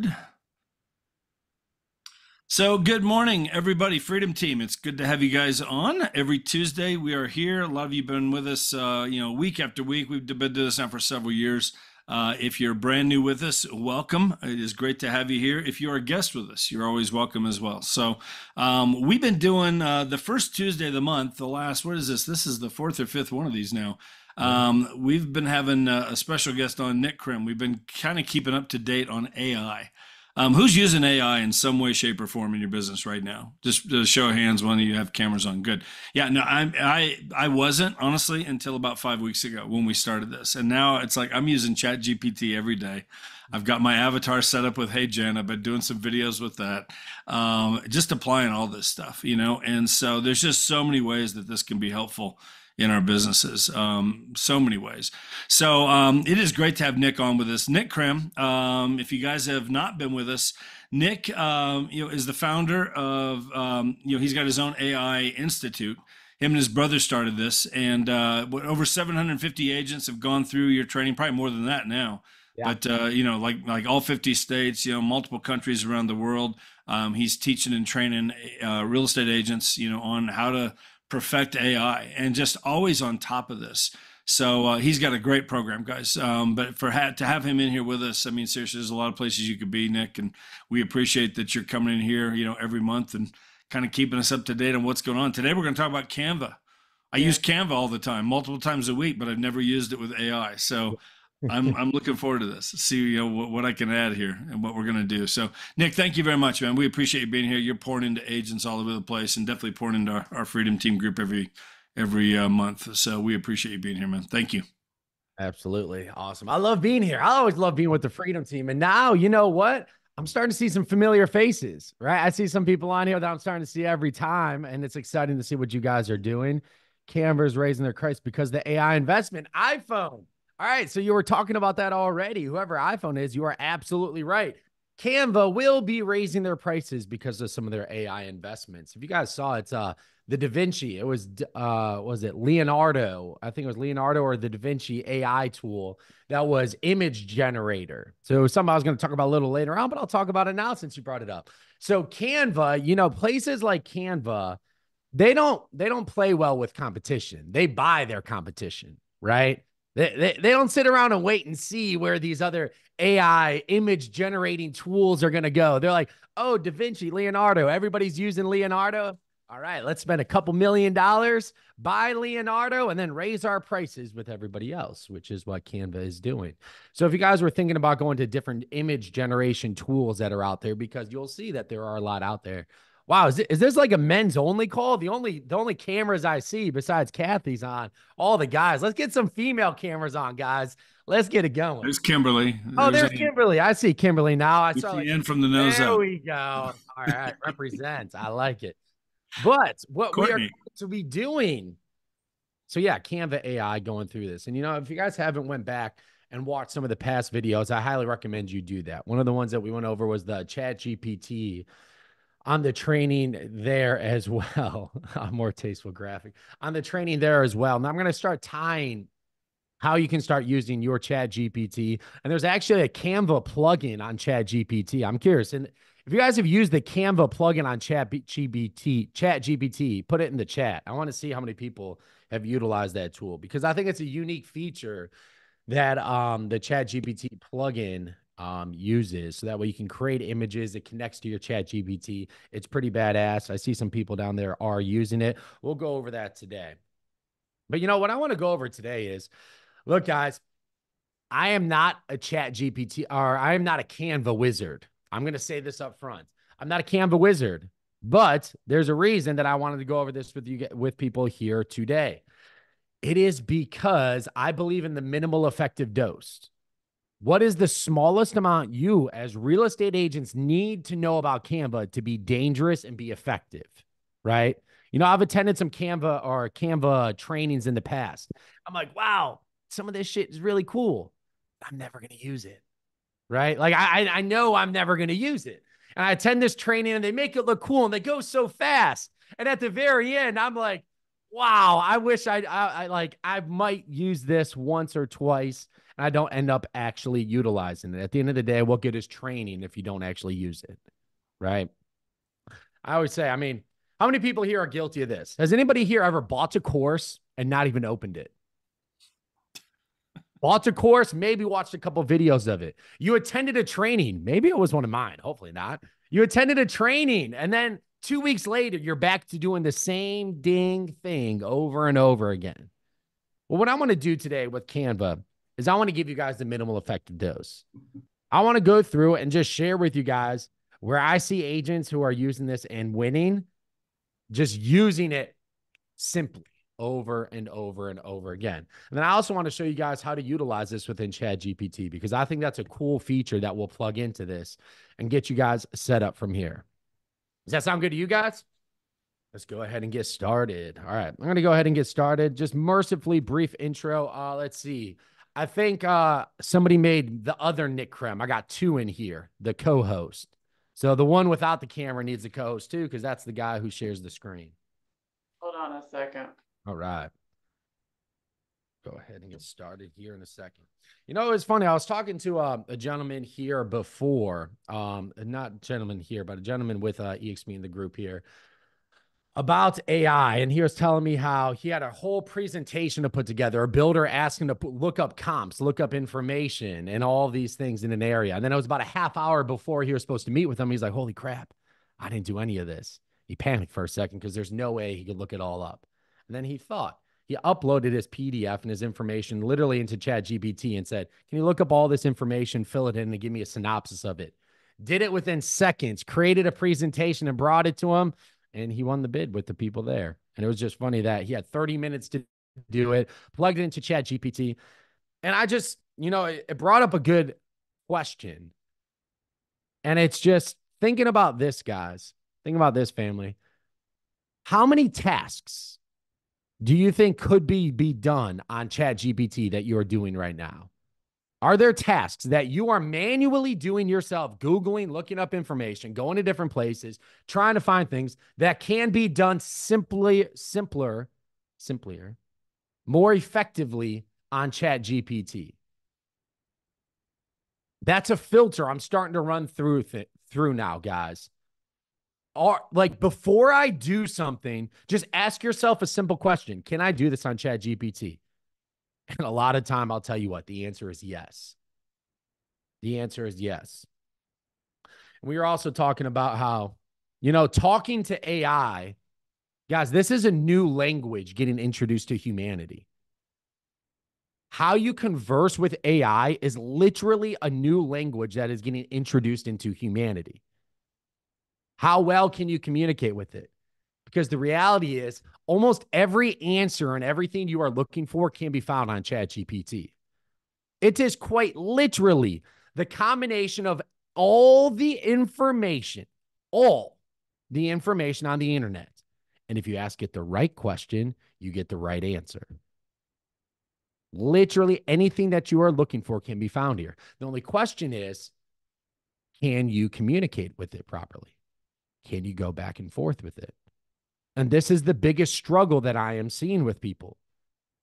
good. So, good morning, everybody. Freedom Team. It's good to have you guys on. Every Tuesday, we are here. A lot of you have been with us, week after week. We've been doing this now for several years. If you're brand new with us, welcome. It is great to have you here. If you're a guest with us, you're always welcome as well. So, we've been doing the first Tuesday of the month. The last, what is this? This is the fourth or fifth one of these now. We've been having a special guest on, Nick Krem. We've been kind of keeping up to date on AI. Who's using AI in some way, shape, or form in your business right now? Just a show of hands. When you have cameras on, good. Yeah, no, I wasn't honestly until about 5 weeks ago when we started this, and now it's like I'm using ChatGPT every day. I've got my avatar set up with Hey Jen. I've been doing some videos with that, just applying all this stuff, And so there's just so many ways that this can be helpful in our businesses, so many ways. So it is great to have Nick on with us. Nick Krem, if you guys have not been with us, Nick, is the founder of, he's got his own AI Institute. Him and his brother started this, and over 750 agents have gone through your training, probably more than that now. Yeah. But like all 50 states, multiple countries around the world. He's teaching and training real estate agents, on how to perfect AI, and just always on top of this. So he's got a great program, guys. But to have him in here with us, I mean, seriously, there's a lot of places you could be, Nick, and we appreciate that you're coming in here, every month and kind of keeping us up to date on what's going on. Today, we're going to talk about Canva. I use Canva all the time, multiple times a week, but I've never used it with AI. So I'm looking forward to this. See, what I can add here and what we're going to do. So, Nick, thank you very much, man. We appreciate you being here. You're pouring into agents all over the place, and definitely pouring into our Freedom Team group every month. So we appreciate you being here, man. Thank you. Absolutely. Awesome. I love being here. I always love being with the Freedom Team. And now, you know what? I'm starting to see some familiar faces, right? I see some people on here that I'm starting to see every time, and it's exciting to see what you guys are doing. Canva is raising their price because the AI investment. iPhone. All right, so you were talking about that already. Whoever iPhone is, you are absolutely right. Canva will be raising their prices because of some of their AI investments. If you guys saw, it's the Da Vinci. It was it Leonardo? I think it was Leonardo or the Da Vinci AI tool that was image generator. So something I was going to talk about a little later on, but I'll talk about it now since you brought it up. So Canva, places like Canva, they don't play well with competition. They buy their competition, right? They don't sit around and wait and see where these other AI image generating tools are going to go. They're like, oh, Da Vinci, Leonardo, everybody's using Leonardo. All right, let's spend a couple $1 million, buy Leonardo, and then raise our prices with everybody else, which is what Canva is doing. So if you guys were thinking about going to different image generation tools that are out there, because you'll see that there are a lot out there. Wow, is this like a men's only call? The only cameras I see besides Kathy's on, all the guys. Let's get some female cameras on, guys. Let's get it going. There's Kimberly. There's Kimberly. I see Kimberly now. I saw the end from the nose there up. We go. All right, represents. I like it. But what Courtney. We are going to be doing. So yeah, Canva AI going through this. And if you guys haven't went back and watched some of the past videos, I highly recommend you do that. One of the ones that we went over was the ChatGPT on the training there as well. More tasteful graphic on the training there as well. Now I'm going to start tying how you can start using your ChatGPT. And there's actually a Canva plugin on ChatGPT. I'm curious. And if you guys have used the Canva plugin on ChatGPT, put it in the chat. I want to see how many people have utilized that tool, because I think it's a unique feature that the ChatGPT plugin uses, so that way you can create images. It connects to your ChatGPT. It's pretty badass. I see some people down there are using it. We'll go over that today. But what I want to go over today is, look, guys, I am not a ChatGPT, or I am not a Canva wizard. I'm going to say this up front. I'm not a Canva wizard, but there's a reason that I wanted to go over this with people here today. It is because I believe in the minimal effective dose. What is the smallest amount you as real estate agents need to know about Canva to be dangerous and be effective, right? I've attended some Canva trainings in the past. I'm like, wow, some of this shit is really cool. I'm never going to use it, right? Like I know I'm never going to use it. And I attend this training and they make it look cool and they go so fast. And at the very end, I'm like, wow, I wish I might use this once or twice. and I don't end up actually utilizing it. At the end of the day, what good is training if you don't actually use it? Right. I always say, I mean, how many people here are guilty of this? Has anybody here ever bought a course and not even opened it? Bought a course, maybe watched a couple videos of it. You attended a training. Maybe it was one of mine. Hopefully not. You attended a training, and then 2 weeks later, you're back to doing the same ding thing over and over again. Well, what I want to do today with Canva is I want to give you guys the minimal effective dose. I want to go through and just share with you guys where I see agents who are using this and winning, just using it simply over and over and over again. And then I also want to show you guys how to utilize this within ChatGPT, because I think that's a cool feature that will plug into this and get you guys set up from here. Does that sound good to you guys? Let's go ahead and get started. All right, I'm going to go ahead and get started. Just mercifully brief intro. Let's see. I think somebody made the other Nick Krem. I got two in here, the co-host. So the one without the camera needs a co-host too, because that's the guy who shares the screen. Hold on a second. All right. Go ahead and get started here in a second. You know, it's funny. I was talking to a gentleman here before, not gentleman here, but a gentleman with EXP in the group here about AI. And he was telling me how he had a whole presentation to put together, a builder asking to look up comps, look up information and all these things in an area. And then it was about a half hour before he was supposed to meet with him. He's like, holy crap, I didn't do any of this. He panicked for a second because there's no way he could look it all up. And then he thought, he uploaded his PDF and his information literally into ChatGPT and said, can you look up all this information, fill it in, and give me a synopsis of it? Did it within seconds, created a presentation and brought it to him, and he won the bid with the people there. And it was just funny that he had 30 minutes to do it, plugged it into ChatGPT. And I just, you know, it brought up a good question. And it's just thinking about this, guys, thinking about this, family. How many tasks do you think could be done on ChatGPT that you're doing right now? Are there tasks that you are manually doing yourself, Googling, looking up information, going to different places, trying to find things that can be done simpler, more effectively on ChatGPT? That's a filter I'm starting to run through now, guys. Like, before I do something, just ask yourself a simple question. Can I do this on ChatGPT? And a lot of time, I'll tell you what, the answer is yes. The answer is yes. And we were also talking about how, you know, talking to AI, guys, this is a new language getting introduced to humanity. How you converse with AI is literally a new language that is getting introduced into humanity. How well can you communicate with it? Because the reality is almost every answer and everything you are looking for can be found on ChatGPT. It is quite literally the combination of all the information on the internet. And if you ask it the right question, you get the right answer. Literally anything that you are looking for can be found here. The only question is, can you communicate with it properly? Can you go back and forth with it? And this is the biggest struggle that I am seeing with people,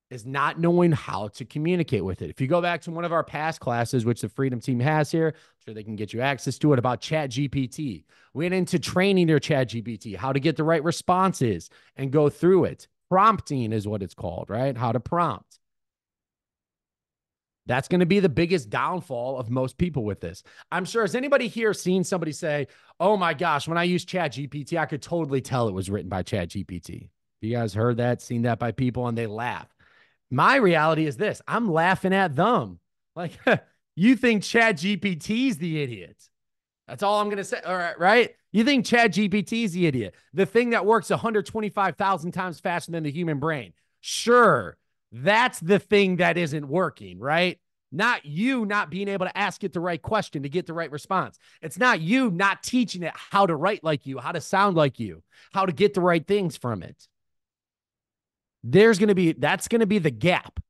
is not knowing how to communicate with it. If you go back to one of our past classes, which the Freedom Team has here, I'm sure they can get you access to it, about ChatGPT. We went into training your ChatGPT, how to get the right responses and go through it. Prompting is what it's called, right? How to prompt. That's going to be the biggest downfall of most people with this. I'm sure, has anybody here seen somebody say, oh my gosh, when I use ChatGPT, I could totally tell it was written by ChatGPT? You guys heard that, seen that by people, and they laugh. My reality is this: I'm laughing at them. Like, you think ChatGPT's the idiot. That's all I'm going to say. All right, right? You think ChatGPT's the idiot. The thing that works 125,000 times faster than the human brain. Sure. That's the thing that isn't working, right? Not you not being able to ask it the right question to get the right response. It's not you not teaching it how to write like you, how to sound like you, how to get the right things from it. That's going to be the gap.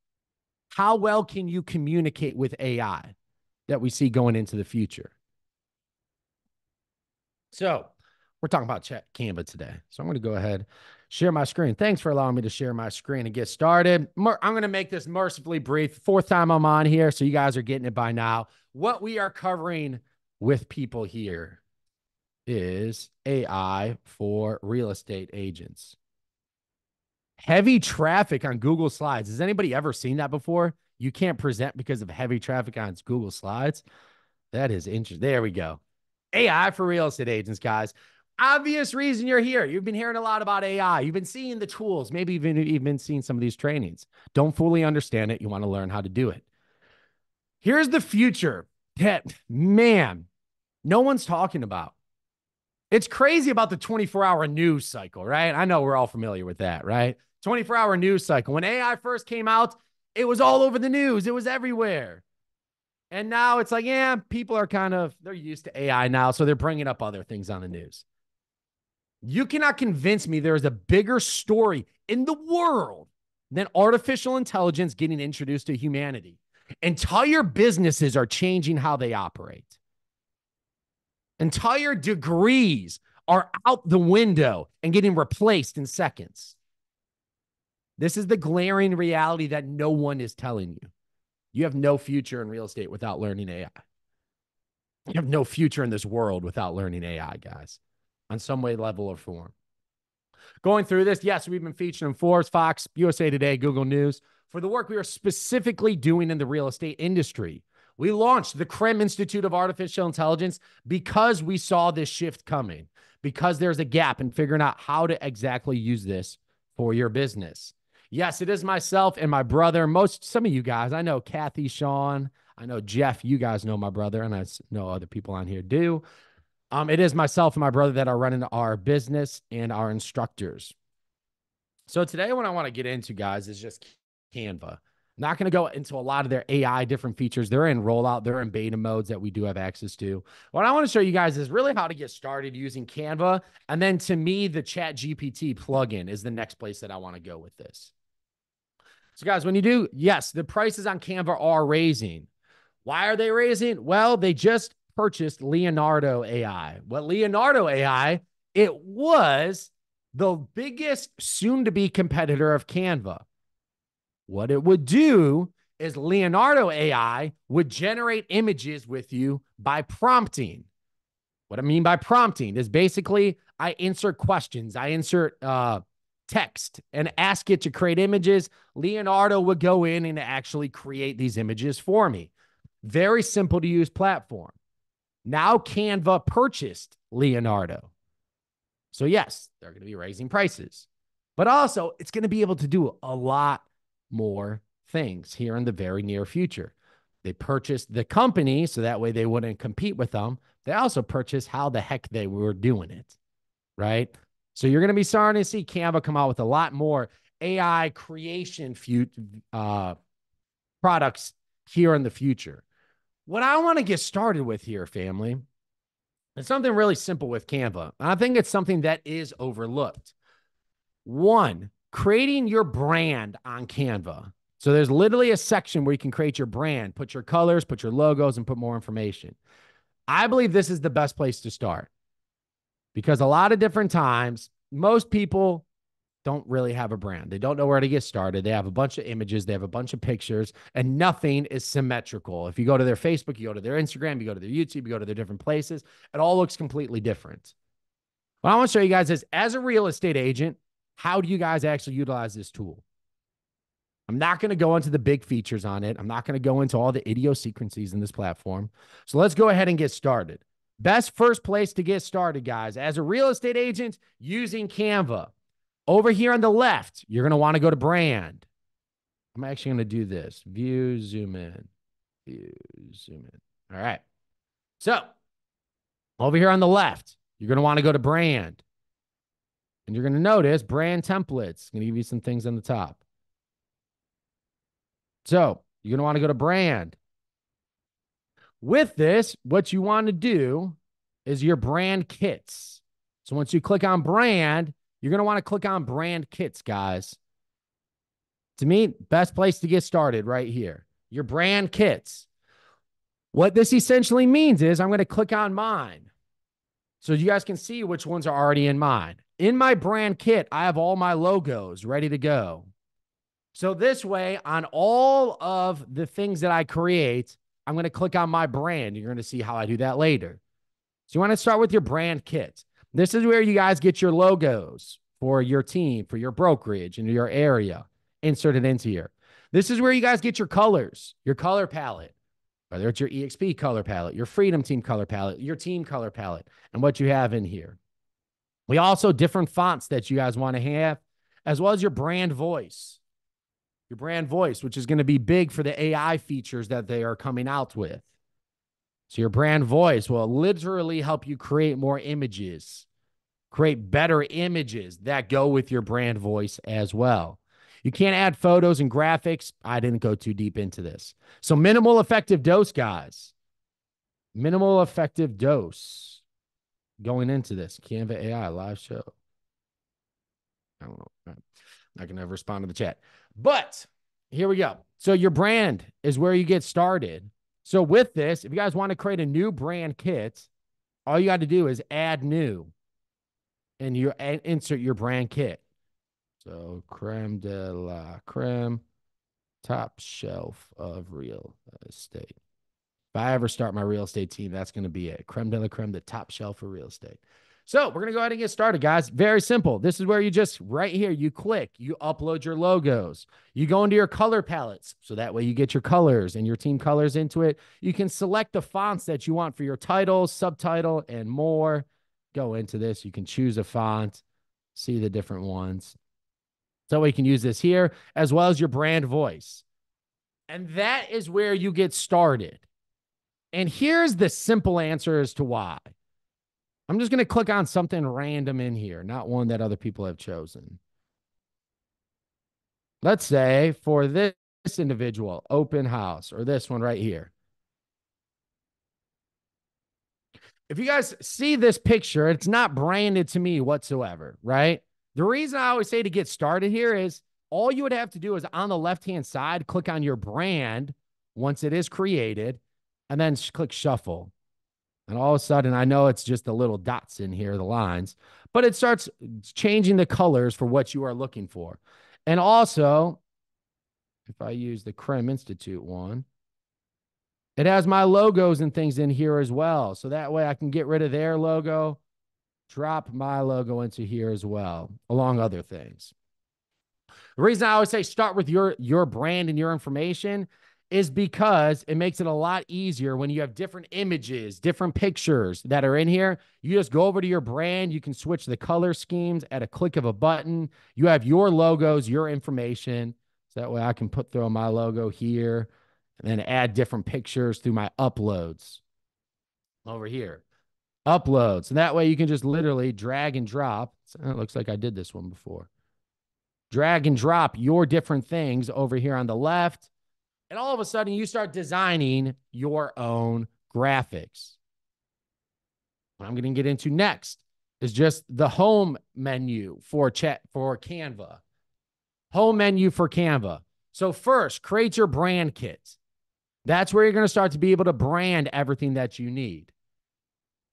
How well can you communicate with AI that we see going into the future? So We're talking about Canva today. So I'm going to go ahead, share my screen. Thanks for allowing me to share my screen and get started. I'm going to make this mercifully brief. Fourth time I'm on here, so you guys are getting it by now. What we are covering with people here is AI for real estate agents. Heavy traffic on Google Slides. Has anybody ever seen that before? You can't present because of heavy traffic on Google Slides. That is interesting. There we go. AI for real estate agents, guys. Obvious reason you're here. You've been hearing a lot about AI. You've been seeing the tools, maybe even seeing some of these trainings. Don't fully understand it. You want to learn how to do it. Here's the future that, man, no one's talking about. It's crazy about the 24-hour news cycle, right? I know we're all familiar with that, right? 24-hour news cycle. When AI first came out, it was all over the news. It was everywhere. And now it's like, yeah, people are they're used to AI now, so they're bringing up other things on the news. You cannot convince me there is a bigger story in the world than artificial intelligence getting introduced to humanity. Entire businesses are changing how they operate. Entire degrees are out the window and getting replaced in seconds. This is the glaring reality that no one is telling you. You have no future in real estate without learning AI. You have no future in this world without learning AI, guys, on some way, level, or form. Going through this, yes, we've been featured in Forbes, Fox, USA Today, Google News for the work we are specifically doing in the real estate industry. We launched the Krem Institute of Artificial Intelligence because we saw this shift coming, because there's a gap in figuring out how to exactly use this for your business. Yes, it is myself and my brother. Some of you guys, I know Kathy, Sean, I know Jeff, you guys know my brother, and I know other people on here do. It is myself and my brother that are running our business and our instructors. So today what I want to get into, guys, is just Canva. I'm not going to go into a lot of their AI different features. They're in rollout. They're in beta modes that we do have access to. What I want to show you guys is really how to get started using Canva. And then to me, the ChatGPT plugin is the next place that I want to go with this. So guys, when you do, yes, the prices on Canva are raising. Why are they raising? Well, they just purchased Leonardo AI. What Leonardo AI, it was the biggest soon-to-be competitor of Canva. What it would do is Leonardo AI would generate images with you by prompting. What I mean by prompting is basically I insert questions. I insert text and ask it to create images. Leonardo would go in and actually create these images for me. Very simple to use platform. Now Canva purchased Leonardo. So yes, they're going to be raising prices, but also it's going to be able to do a lot more things here in the very near future. They purchased the company so that way they wouldn't compete with them. They also purchased how the heck they were doing it, right? So you're going to be starting to see Canva come out with a lot more AI creation products here in the future. What I want to get started with here, family, is something really simple with Canva. And I think it's something that is overlooked. One, creating your brand on Canva. So there's literally a section where you can create your brand, put your colors, put your logos, and put more information. I believe this is the best place to start because a lot of different times, most people don't really have a brand. They don't know where to get started. They have a bunch of images. They have a bunch of pictures, and nothing is symmetrical. If you go to their Facebook, you go to their Instagram, you go to their YouTube, you go to their different places, it all looks completely different. What I want to show you guys is, as a real estate agent, how do you guys actually utilize this tool? I'm not going to go into the big features on it. I'm not going to go into all the idiosyncrasies in this platform. So let's go ahead and get started. Best first place to get started, guys, as a real estate agent using Canva. Over here on the left, you're going to want to go to brand. I'm actually going to do this. View, zoom in. View, zoom in. All right. So over here on the left, you're going to want to go to brand. And you're going to notice brand templates. I'm going to give you some things on the top. So you're going to want to go to brand. With this, what you want to do is your brand kits. So once you click on brand, you're going to want to click on brand kits, guys. To me, best place to get started right here. Your brand kits. What this essentially means is I'm going to click on mine. So you guys can see which ones are already in mine. In my brand kit, I have all my logos ready to go. So this way, on all of the things that I create, I'm going to click on my brand. You're going to see how I do that later. So you want to start with your brand kit. This is where you guys get your logos for your team, for your brokerage, and your area inserted into here. This is where you guys get your colors, your color palette, whether it's your EXP color palette, your Freedom Team color palette, your team color palette, and what you have in here. We also different fonts that you guys want to have, as well as your brand voice. Your brand voice, which is going to be big for the AI features that they are coming out with. So your brand voice will literally help you create more images, create better images that go with your brand voice as well. You can't add photos and graphics. I didn't go too deep into this. So minimal effective dose, guys. Minimal effective dose going into this. Canva AI live show. I don't know. I'm not going to respond to the chat. But here we go. So your brand is where you get started. So with this, if you guys want to create a new brand kit, all you got to do is add new and you insert your brand kit. So creme de la creme, top shelf of real estate. If I ever start my real estate team, that's going to be it. Creme de la creme, the top shelf of real estate. So we're going to go ahead and get started, guys. Very simple. This is where you just, right here, you click, you upload your logos. You go into your color palettes. So that way you get your colors and your team colors into it. You can select the fonts that you want for your title, subtitle, and more. Go into this. You can choose a font, see the different ones. So we can use this here, as well as your brand voice. And that is where you get started. And here's the simple answer as to why. I'm just going to click on something random in here, not one that other people have chosen. Let's say for this individual, open house, or this one right here. If you guys see this picture, it's not branded to me whatsoever, right? The reason I always say to get started here is all you would have to do is on the left-hand side, click on your brand once it is created, and then click shuffle. And all of a sudden, I know it's just the little dots in here, the lines, but it starts changing the colors for what you are looking for. And also, if I use the Krem Institute one, it has my logos and things in here as well. So that way I can get rid of their logo, drop my logo into here as well, along other things. The reason I always say start with your brand and your information is because it makes it a lot easier when you have different images, different pictures that are in here. You just go over to your brand. You can switch the color schemes at a click of a button. You have your logos, your information. So that way I can throw my logo here and then add different pictures through my uploads over here. Uploads. And that way you can just literally drag and drop. It looks like I did this one before. Drag and drop your different things over here on the left. And all of a sudden, you start designing your own graphics. What I'm going to get into next is just the home menu for Canva. Home menu for Canva. So first, create your brand kit. That's where you're going to start to be able to brand everything that you need.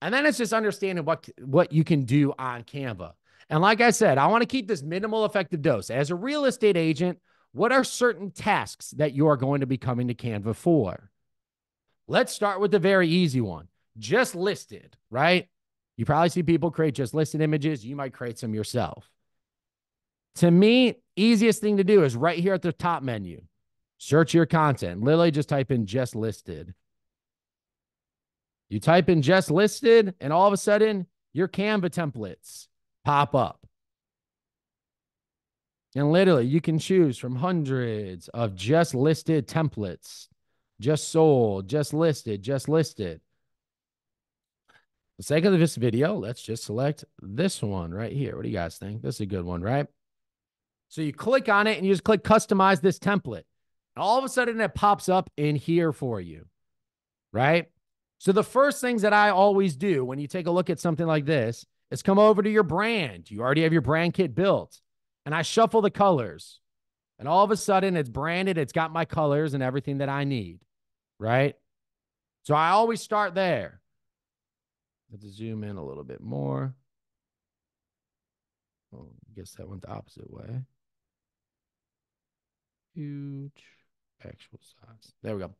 And then it's just understanding what you can do on Canva. And like I said, I want to keep this minimal effective dose. As a real estate agent, what are certain tasks that you are going to be coming to Canva for? Let's start with the very easy one. Just listed, right? You probably see people create just listed images. You might create some yourself. To me, easiest thing to do is right here at the top menu. Search your content. Literally just type in just listed. You type in just listed, and all of a sudden, your Canva templates pop up. And literally, you can choose from hundreds of just listed templates, just sold, just listed, just listed. For the sake of this video, let's just select this one right here. What do you guys think? This is a good one, right? So you click on it and you just click customize this template. And all of a sudden, it pops up in here for you, right? So the first things that I always do when you take a look at something like this is come over to your brand. You already have your brand kit built. And I shuffle the colors. And all of a sudden, it's branded. It's got my colors and everything that I need, right? So I always start there. Let's zoom in a little bit more. Oh, I guess that went the opposite way. Huge actual size. There we go.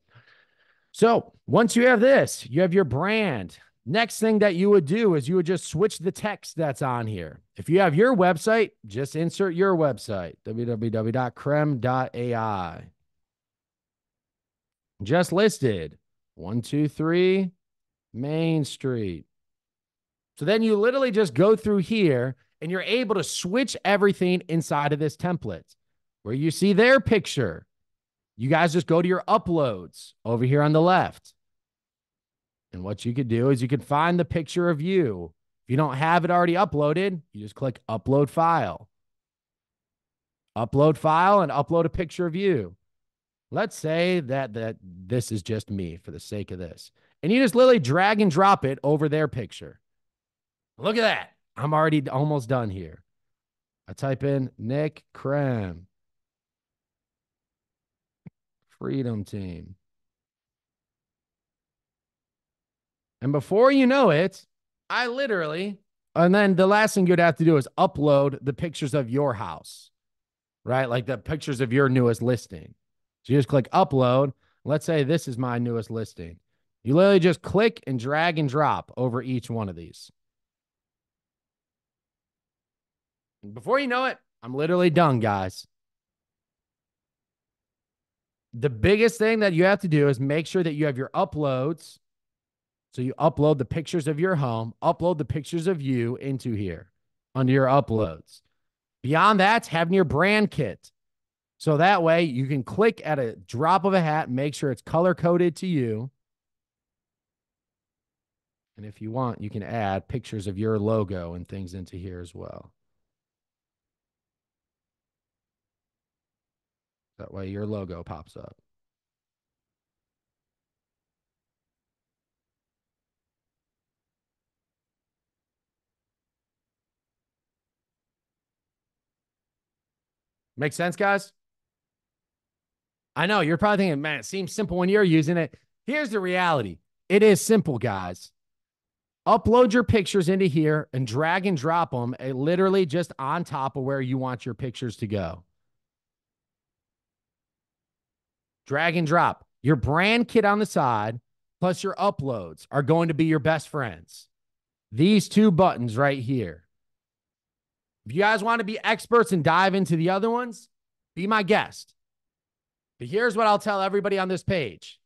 So once you have this, you have your brand. Next thing that you would do is you would just switch the text that's on here. If you have your website, just insert your website, www.krem.ai. Just listed 123 Main Street. So then you literally just go through here and you're able to switch everything inside of this template. Where you see their picture, you guys just go to your uploads over here on the left. And what you could do is you could find the picture of you. If you don't have it already uploaded, you just click upload file. Upload file and upload a picture of you. Let's say that this is just me for the sake of this. And you just literally drag and drop it over their picture. Look at that. I'm already almost done here. I type in Nick Krem. Freedom Team. And before you know it, I literally, and then the last thing you'd have to do is upload the pictures of your house, right? Like the pictures of your newest listing. So you just click upload. Let's say this is my newest listing. You literally just click and drag and drop over each one of these. And before you know it, I'm literally done, guys. The biggest thing that you have to do is make sure that you have your uploads. So you upload the pictures of your home, upload the pictures of you into here under your uploads. Beyond that, having your brand kit. So that way you can click at a drop of a hat, make sure it's color coded to you. And if you want, you can add pictures of your logo and things into here as well. That way your logo pops up. Make sense, guys? I know you're probably thinking, man, it seems simple when you're using it. Here's the reality. It is simple, guys. Upload your pictures into here and drag and drop them literally just on top of where you want your pictures to go. Drag and drop. Your brand kit on the side plus your uploads are going to be your best friends. These two buttons right here. If you guys want to be experts and dive into the other ones, be my guest. But here's what I'll tell everybody on this page.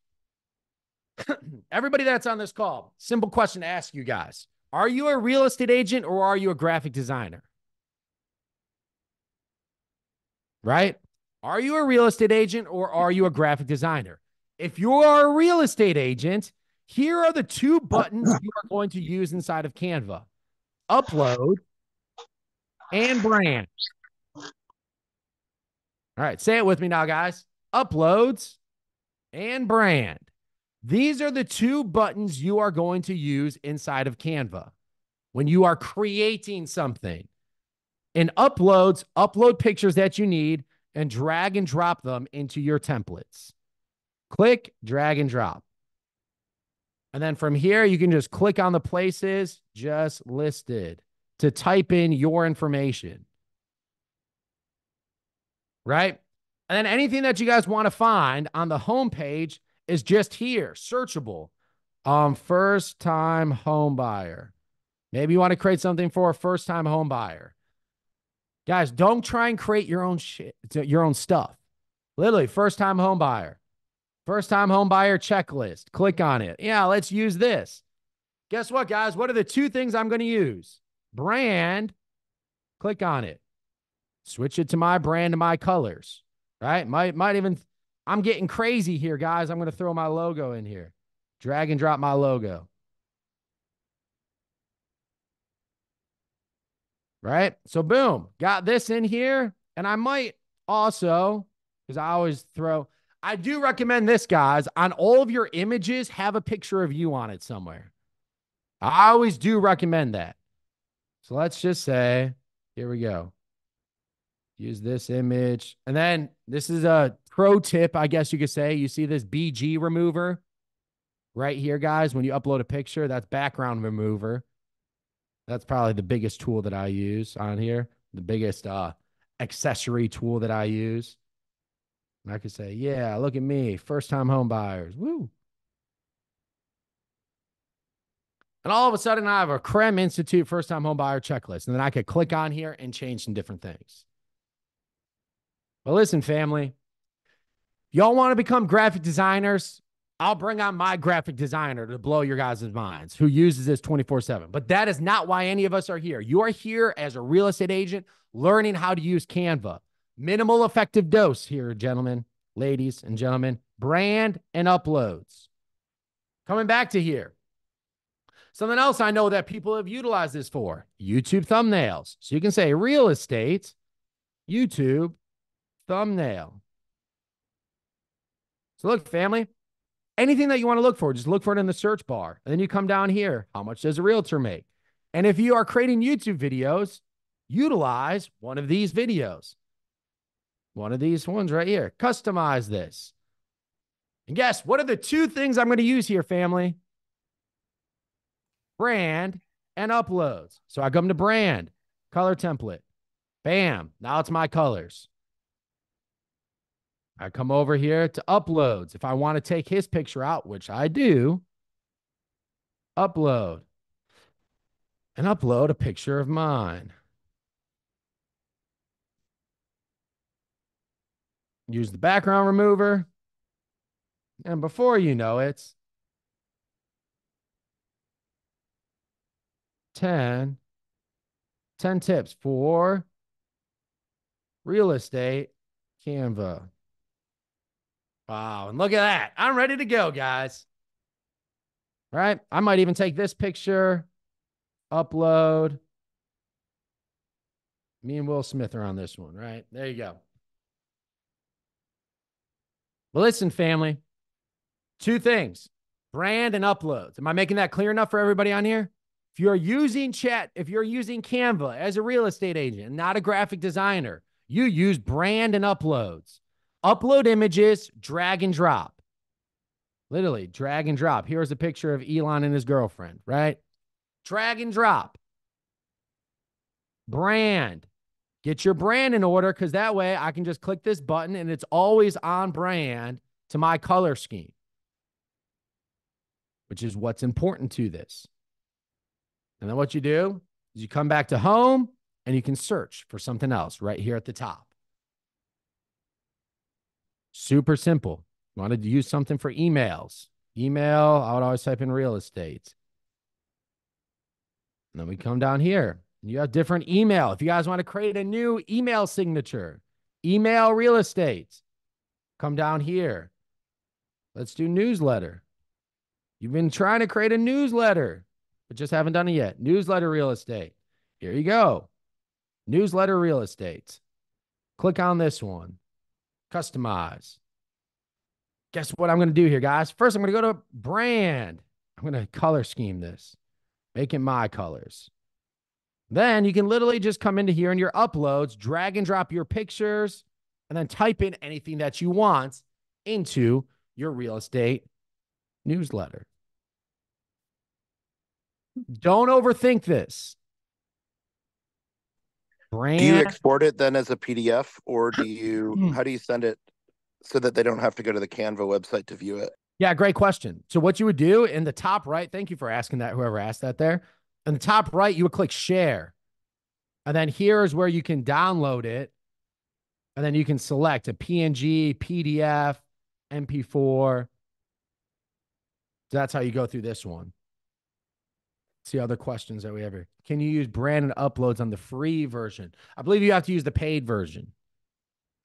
Everybody that's on this call, simple question to ask you guys. Are you a real estate agent or are you a graphic designer? Right? Are you a real estate agent or are you a graphic designer? If you are a real estate agent, here are the two buttons you are going to use inside of Canva. Upload and brand. All right, say it with me now, guys. Uploads and brand. These are the two buttons you are going to use inside of Canva when you are creating something. In uploads, upload pictures that you need and drag and drop them into your templates. Click, drag, and drop. And then from here, you can just click on the places just listed to type in your information. Right? And then anything that you guys want to find on the home page is just here, searchable. First-time home buyer. Maybe you want to create something for a first-time home buyer. Guys, don't try and create your own shit, your own stuff. Literally, first-time home buyer. First-time home buyer checklist. Click on it. Yeah, let's use this. Guess what, guys? What are the two things I'm going to use? Brand. Click on it. Switch it to my brand and my colors. Right? Might even, I'm getting crazy here, guys. I'm going to throw my logo in here. Drag and drop my logo. Right? So boom, got this in here. And I might also, because I do recommend this, guys. On all of your images, have a picture of you on it somewhere. I always do recommend that. So let's just say, here we go. Use this image. And then this is a pro tip, I guess you could say. You see this BG remover? right here, guys, when you upload a picture, that's background remover. That's probably the biggest tool that I use on here, the biggest accessory tool that I use. And I could say, yeah, look at me, first time home buyers. Woo. And all of a sudden, I have a Krem Institute first time home buyer checklist. And then I could click on here and change some different things. But listen, family, y'all want to become graphic designers? I'll bring on my graphic designer to blow your guys' minds who uses this 24/7. But that is not why any of us are here. You are here as a real estate agent learning how to use Canva. Minimal effective dose here, gentlemen, ladies and gentlemen. Brand and uploads. Coming back to here. Something else I know that people have utilized this for, YouTube thumbnails. So you can say real estate, YouTube thumbnail. So look, family, anything that you want to look for, just look for it in the search bar. And then you come down here. How much does a realtor make? And if you are creating YouTube videos, utilize one of these videos. One of these ones right here. Customize this. And guess what are the two things I'm going to use here, family? Brand and uploads. So I come to brand, color template. Bam. Now it's my colors. I come over here to uploads. If I want to take his picture out, which I do, upload. And upload a picture of mine. Use the background remover. And before you know it, 10 tips for real estate Canva. Wow. And look at that. I'm ready to go, guys. All right. I might even take this picture, upload. Me and Will Smith are on this one, right? There you go. Well, listen, family. Two things, brand and uploads. Am I making that clear enough for everybody on here? If you're using if you're using Canva as a real estate agent, not a graphic designer, you use brand and uploads. Upload images, drag and drop. Literally, drag and drop. Here's a picture of Elon and his girlfriend, right? Drag and drop. Brand. Get your brand in order because that way I can just click this button and it's always on brand to my color scheme, which is what's important to this. And then what you do is you come back to home and you can search for something else right here at the top. Super simple. You wanted to use something for emails. Email, I would always type in real estate. And then we come down here. You have different email. If you guys want to create a new email signature, email real estate, come down here. Let's do newsletter. You've been trying to create a newsletter, but just haven't done it yet. Newsletter real estate. Here you go. Newsletter real estate. Click on this one. Customize. Guess what I'm going to do here, guys? First, I'm going to go to brand. I'm going to color scheme this. Make it my colors. Then you can literally just come into here in your uploads, drag and drop your pictures, and then type in anything that you want into your real estate newsletter. Don't overthink this. Brand. Do you export it then as a PDF, or how do you send it so that they don't have to go to the Canva website to view it? Yeah, great question. So what you would do in the top right, thank you for asking that, whoever asked that there. In the top right, you would click share. And then here's where you can download it. And then you can select a PNG, PDF, MP4. So that's how you go through this one. See other questions that we have here. Can you use brand and uploads on the free version? I believe you have to use the paid version.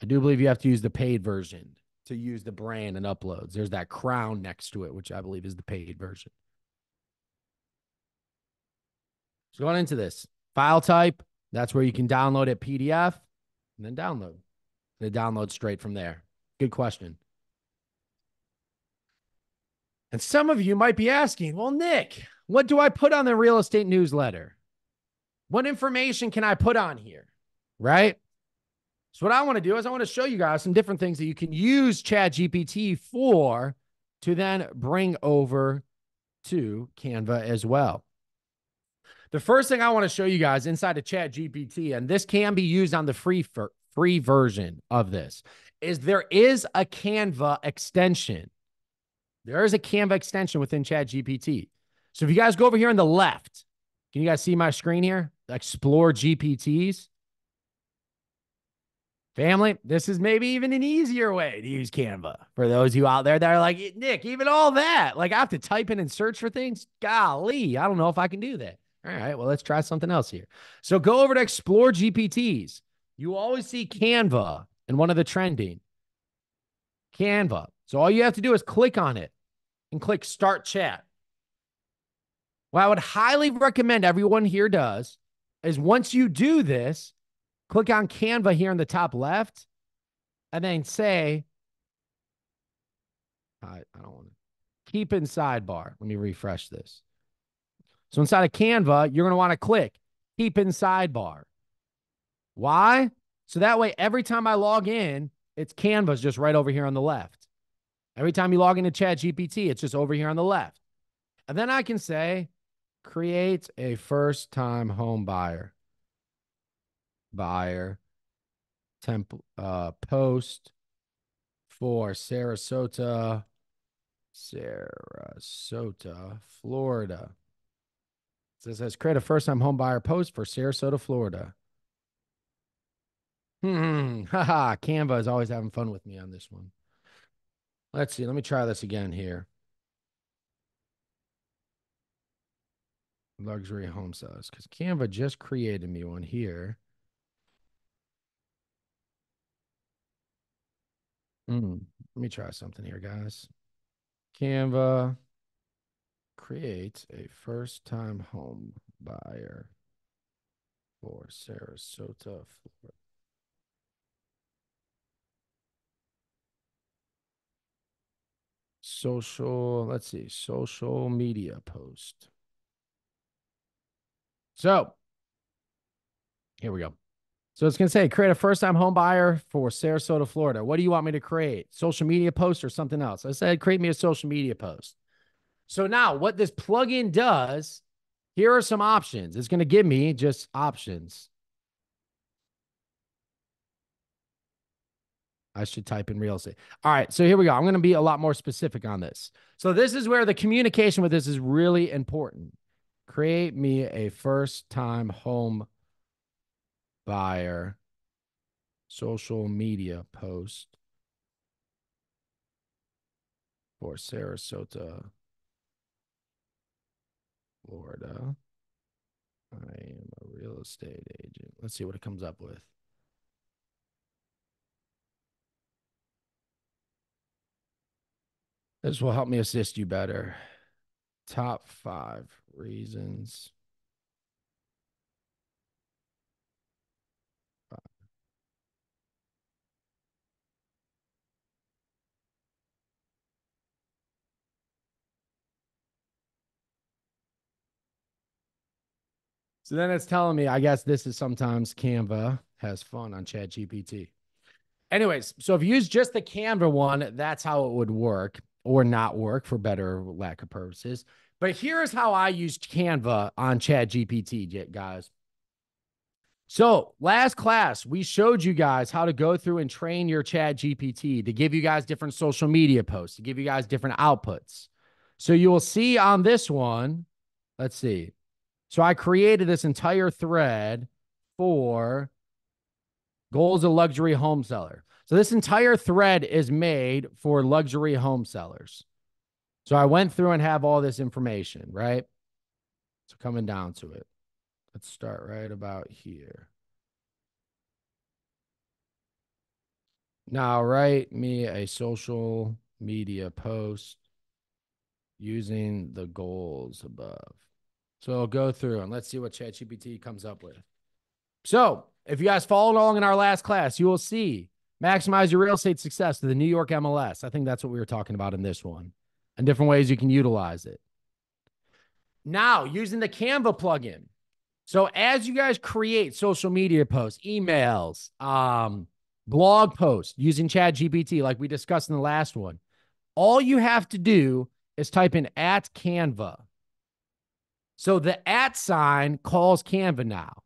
I do believe you have to use the paid version to use the brand and uploads. There's that crown next to it, which I believe is the paid version. So going into this, file type, that's where you can download it PDF and then download. And it downloads straight from there. Good question. And some of you might be asking, well, Nick, what do I put on the real estate newsletter? What information can I put on here? Right? So what I want to do is I want to show you guys some different things that you can use ChatGPT for to then bring over to Canva as well. The first thing I want to show you guys inside of ChatGPT, and this can be used on the free version of this, is there is a Canva extension. There is a Canva extension within ChatGPT. So if you guys go over here on the left, can you guys see my screen here? Explore GPTs. Family, this is maybe even an easier way to use Canva for those of you out there that are like, Nick, even all that, like I have to type in and search for things. Golly, I don't know if I can do that. All right, well, let's try something else here. So go over to Explore GPTs. You always see Canva in one of the trending. Canva. So all you have to do is click on it and click Start Chat. What I would highly recommend everyone here does is once you do this, click on Canva here in the top left and then say, I don't want to keep in sidebar. Let me refresh this. So inside of Canva, you're going to want to click keep in sidebar. Why? So that way, every time I log in, it's Canva's just right over here on the left. Every time you log into ChatGPT, it's just over here on the left. And then I can say, create a first-time home buyer post for Sarasota, Florida. So it says create a first-time home buyer post for Sarasota, Florida. Canva is always having fun with me on this one. Let's see. Let me try this again here. Luxury home sellers, because Canva just created me one here. Let me try something here, guys. Canva create a first-time home buyer for Sarasota, Florida. Let's see, social media post. So here we go. So it's going to say, create a first-time home buyer for Sarasota, Florida. What do you want me to create? Social media post or something else? I said, create me a social media post. So now what this plugin does, here are some options. It's going to give me just options. I should type in real estate. All right, so here we go. I'm going to be a lot more specific on this. So this is where the communication with this is really important. Create me a first-time home buyer social media post for Sarasota, Florida. I am a real estate agent. Let's see what it comes up with. This will help me assist you better. Top 5 reasons. So then it's telling me, I guess this is sometimes Canva has fun on ChatGPT. Anyways, so if you use just the Canva one, that's how it would work or not work for better or lack of purposes. But here's how I used Canva on ChatGPT, guys. So last class, we showed you guys how to go through and train your ChatGPT to give you guys different social media posts, to give you guys different outputs. So you will see on this one, let's see. So I created this entire thread for goals of luxury home seller. So this entire thread is made for luxury home sellers. So I went through and have all this information, right? So coming down to it, let's start right about here. Now write me a social media post using the goals above. So I'll go through and let's see what ChatGPT comes up with. So if you guys followed along in our last class, you will see maximize your real estate success to the New York MLS. I think that's what we were talking about in this one and different ways you can utilize it. Now using the Canva plugin. So as you guys create social media posts, emails, blog posts using ChatGPT, like we discussed in the last one, All you have to do is type in at Canva. So the at sign calls Canva now.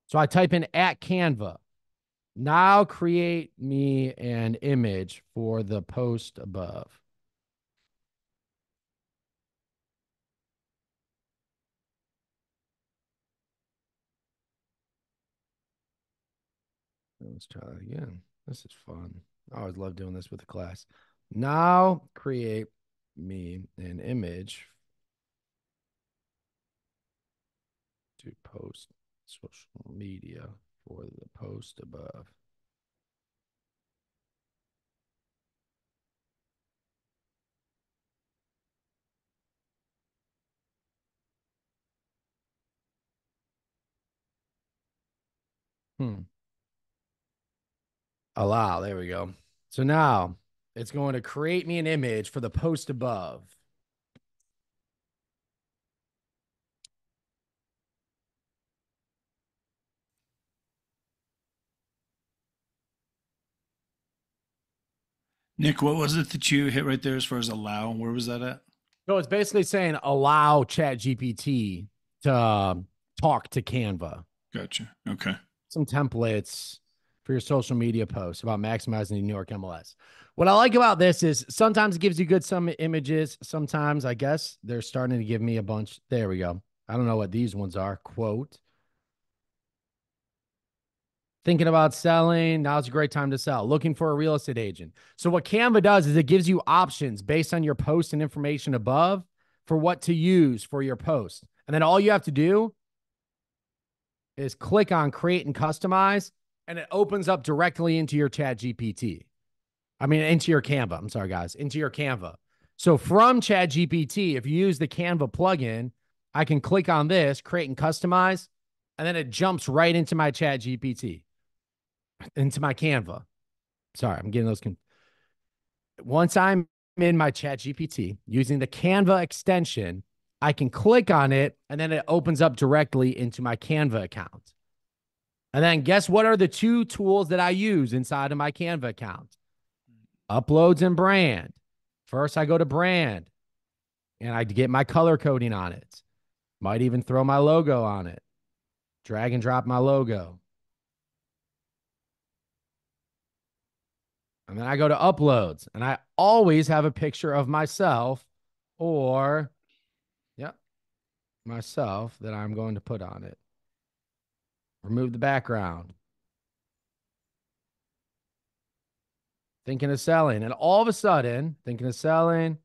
So I type in at Canva. Now create me an image for the post above. Let's try that again. This is fun. I always love doing this with the class. Now create me an image to post social media for the post above. Allow. There we go. So now it's going to create me an image for the post above. Nick, what was it that you hit right there as far as allow? Where was that at? So it's basically saying allow ChatGPT to talk to Canva. Gotcha. Okay. Some templates for your social media posts about maximizing the New York MLS. What I like about this is sometimes it gives you good some images. Sometimes I guess they're starting to give me a bunch. There we go. I don't know what these ones are. Quote. Thinking about selling. Now's a great time to sell. Looking for a real estate agent. So what Canva does is it gives you options based on your post and information above for what to use for your post. And then all you have to do is click on create and customize, and it opens up directly into your ChatGPT. I mean, into your Canva. I'm sorry, guys, into your Canva. So from ChatGPT, if you use the Canva plugin, I can click on this, create and customize, and then it jumps right into my ChatGPT, into my Canva. Sorry, I'm getting those. Once I'm in my ChatGPT using the Canva extension, I can click on it, and then it opens up directly into my Canva account. And then guess what are the two tools that I use inside of my Canva account? Uploads and brand. First, I go to brand, and I get my color coding on it. Might even throw my logo on it. Drag and drop my logo. And then I go to uploads, and I always have a picture of myself or, myself that I'm going to put on it. Remove the background. Thinking of selling. And all of a sudden, thinking of selling,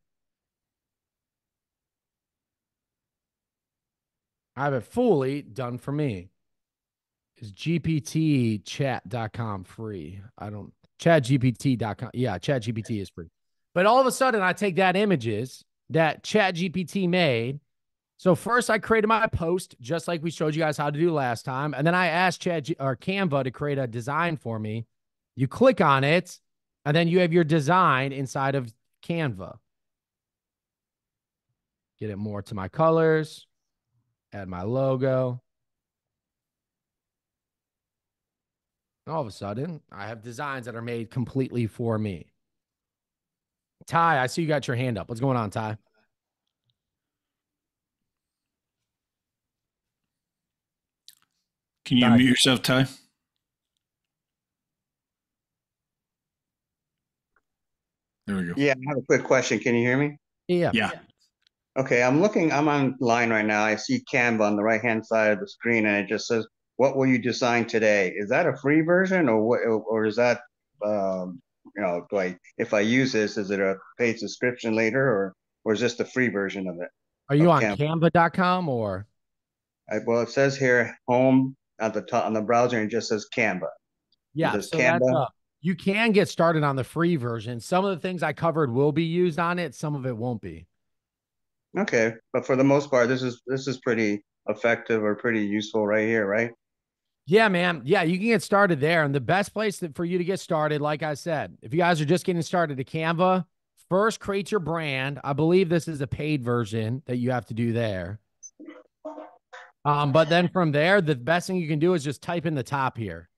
I have it fully done for me. Is gptchat.com free? ChatGPT.com. Yeah, ChatGPT is free. But all of a sudden, I take that images that ChatGPT made. So first, I created my post, just like we showed you guys how to do last time. And then I asked Canva to create a design for me. You click on it, and then you have your design inside of Canva. Get it more to my colors. Add my logo. All of a sudden, I have designs that are made completely for me. Ty, I see you got your hand up. What's going on, Ty? Can you mute yourself, Ty? There we go. Yeah, I have a quick question. Can you hear me? Yeah. Okay, I'm online right now. I see Canva on the right-hand side of the screen, and it just says, "What will you design today?" Is that a free version, or what, or is that, like if I use this, is it a paid subscription later, or is this the free version of it? Are you on Canva? Canva.com or? Well, it says here, home at the top on the browser, and it just says Canva. Yeah, Does so Canva? that's you can get started on the free version. Some of the things I covered will be used on it. Some of it won't be. Okay, but for the most part, this is pretty effective or pretty useful right here, right? Yeah, man. Yeah, you can get started there. And the best place for you to get started, like I said, if you guys are just getting started to Canva, first create your brand. I believe this is a paid version that you have to do there. But then from there, the best thing you can do is just type in the top here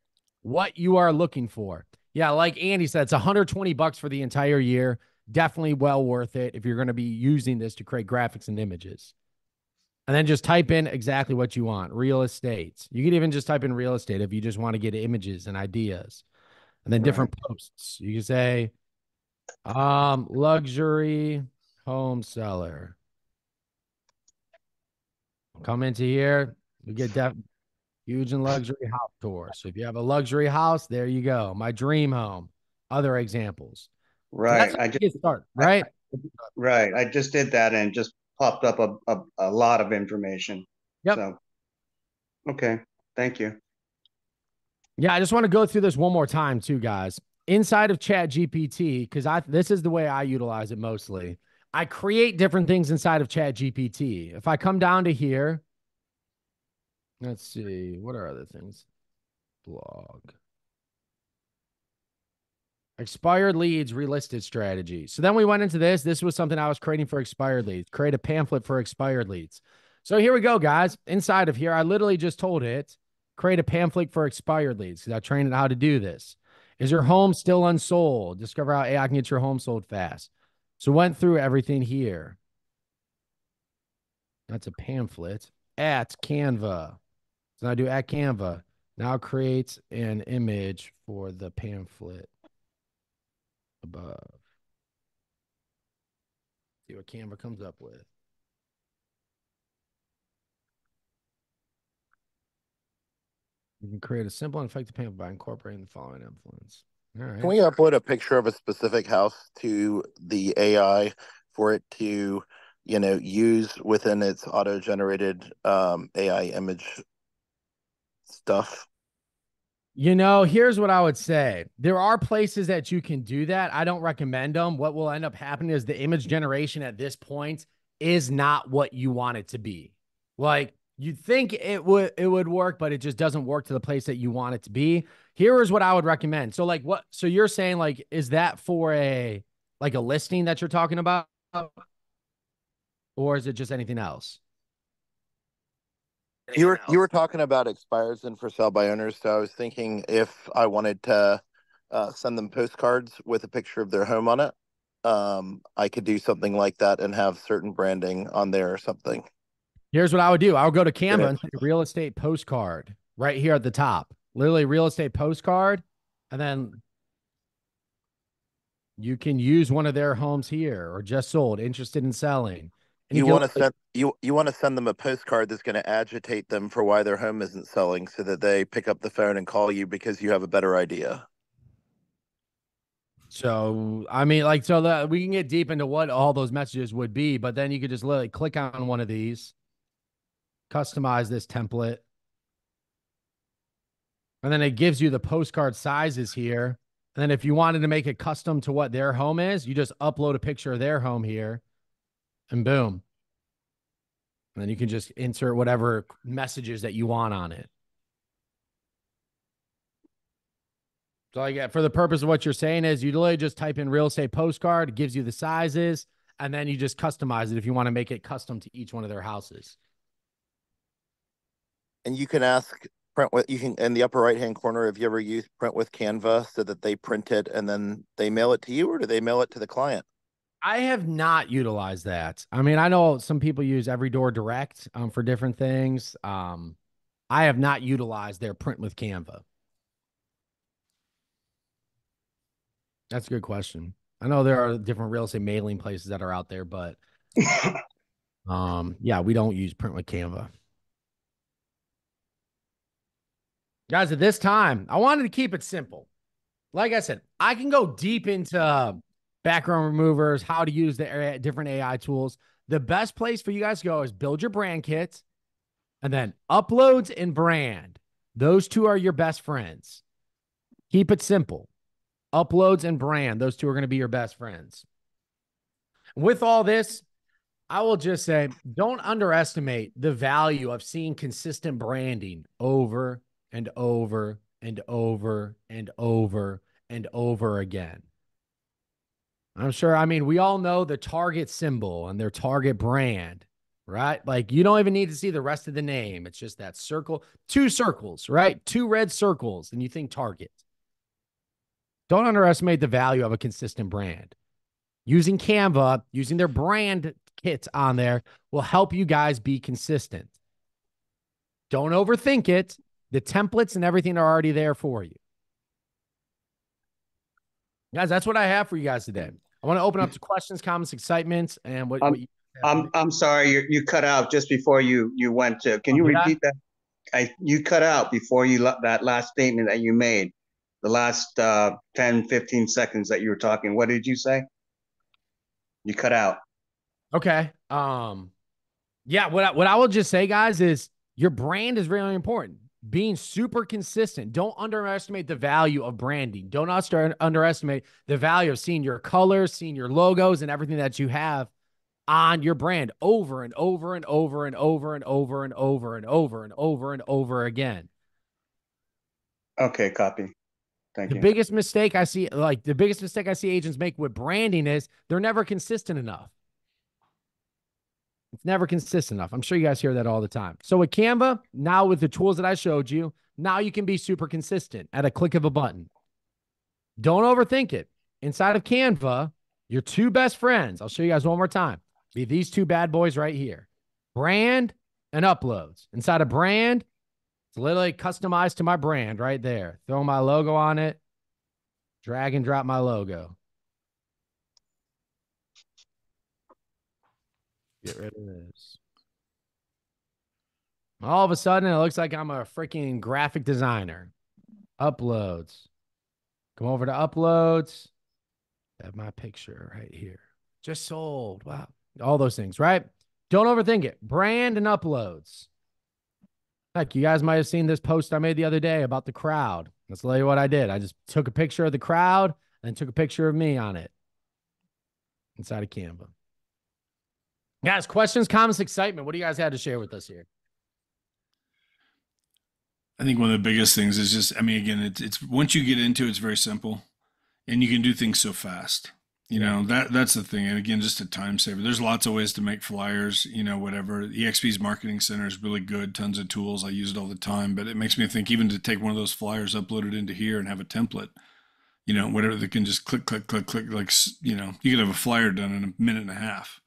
what you are looking for. Yeah, like Andy said, it's $120 for the entire year. definitely well worth it if you're going to be using this to create graphics and images. And then just type in exactly what you want. Real estate. You could even just type in real estate if you just want to get images and ideas. And then different posts. You can say luxury home seller. Come into here. You get huge and luxury house tour. So if you have a luxury house, there you go. My dream home. Other examples. Right. That's how you get started, right? Right. I just did that and just popped up a lot of information. Yep. So, okay. Thank you. Yeah, I just want to go through this one more time too, guys. Inside of ChatGPT, because this is the way I utilize it mostly. I create different things inside of ChatGPT. If I come down to here, let's see, what are other things? Blog. Expired leads, relisted strategy. So then we went into this. This was something I was creating for expired leads. Create a pamphlet for expired leads. So here we go, guys. Inside of here, I literally just told it, create a pamphlet for expired leads because I trained it how to do this. Is your home still unsold? Discover how AI can get your home sold fast. So went through everything here. That's a pamphlet at Canva. So I do at Canva. Now create an image for the pamphlet above. See what Canva comes up with. You can create a simple and effective pamphlet by incorporating the following influence. All right. Can we upload a picture of a specific house to the AI for it to, use within its auto-generated AI image stuff? Here's what I would say. There are places that you can do that. I don't recommend them. What will end up happening is the image generation at this point is not what you want it to be. Like you think it would work, but it just doesn't work to the place that you want it to be. Here is what I would recommend. So so you're saying is that for a listing that you're talking about? Or is it just anything else? You were talking about expires and for sale by owners, so I was thinking if I wanted to send them postcards with a picture of their home on it, I could do something like that and have certain branding on there or something. Here's what I would do. I would go to Canva and say real estate postcard right here at the top. Literally real estate postcard. And then you can use one of their homes here or just sold, interested in selling. And You want to send you want to send them a postcard that's going to agitate them for why their home isn't selling, so that they pick up the phone and call you because you have a better idea. So, I mean, so that we can get deep into what all those messages would be, but then you could just literally click on one of these, customize this template, and then it gives you the postcard sizes here. And then if you wanted to make it custom to what their home is, you just upload a picture of their home here and boom. And then you can just insert whatever messages that you want on it. So for the purpose of what you're saying is you literally just type in real estate postcard, it gives you the sizes, and then you just customize it if you want to make it custom to each one of their houses. And you can ask you can in the upper right hand corner, have you ever used print with Canva so that they print it and then they mail it to you, or do they mail it to the client? I have not utilized that. I mean, I know some people use Every Door Direct for different things. I have not utilized their print with Canva. That's a good question. I know there are different real estate mailing places that are out there, but yeah, we don't use print with Canva. Guys, at this time, I wanted to keep it simple. Like I said, I can go deep into background removers, how to use the different AI tools. The best place for you guys to go is build your brand kit and then uploads and brand. Those two are your best friends. Keep it simple. Uploads and brand. Those two are going to be your best friends. With all this, I will just say, don't underestimate the value of seeing consistent branding over and over and over and over and over again. I'm sure, we all know the Target symbol and their Target brand, right? You don't even need to see the rest of the name. It's just that circle, 2 circles, right? 2 red circles, and you think Target. Don't underestimate the value of a consistent brand. using Canva, using their brand kits on there will help you guys be consistent. Don't overthink it. The templates and everything are already there for you. Guys, that's what I have for you guys today. I want to open up to questions, comments, excitements, and what you have for me. I'm sorry, you cut out just before you went to. Can you did I? repeat that? You cut out before that last statement that you made, the last 10, 15 seconds that you were talking. What did you say? You cut out. Okay. Yeah, what I will just say, guys, is your brand is really important. Being super consistent. Don't underestimate the value of branding. Don't underestimate the value of seeing your colors, seeing your logos, and everything that you have on your brand over and over and over and over and over and over and over and over and over again. Okay, copy. Thank The you. biggest mistake I see, the biggest mistake I see agents make with branding is they're never consistent enough. It's never consistent enough. I'm sure you guys hear that all the time. So with Canva, now with the tools that I showed you, now you can be super consistent at a click of a button. Don't overthink it. Inside of Canva, your two best friends, I'll show you guys one more time, be these two bad boys right here. Brand and uploads. Inside of brand, it's literally customized to my brand right there. Throw my logo on it, drag and drop my logo. Get rid of this. All of a sudden, it looks like I'm a freaking graphic designer. Uploads. Come over to uploads. Have my picture right here. Just sold. Wow. All those things, right? Don't overthink it. Brand and uploads. Heck, you guys might have seen this post I made the other day about the crowd. Let's tell you what I did. I just took a picture of the crowd and took a picture of me on it inside of Canva. Guys, questions, comments, excitement. What do you guys have to share with us here? I think one of the biggest things is just, I mean, again, it's once you get into it, it's very simple, and you can do things so fast. You know, that's the thing. And again, just a time saver. There's lots of ways to make flyers, you know, whatever. EXP's Marketing Center is really good. Tons of tools. I use it all the time. But it makes me think, even to take one of those flyers, upload it into here and have a template, you know, whatever, they can just click, click, click, click. Like, you know, you could have a flyer done in a minute and a half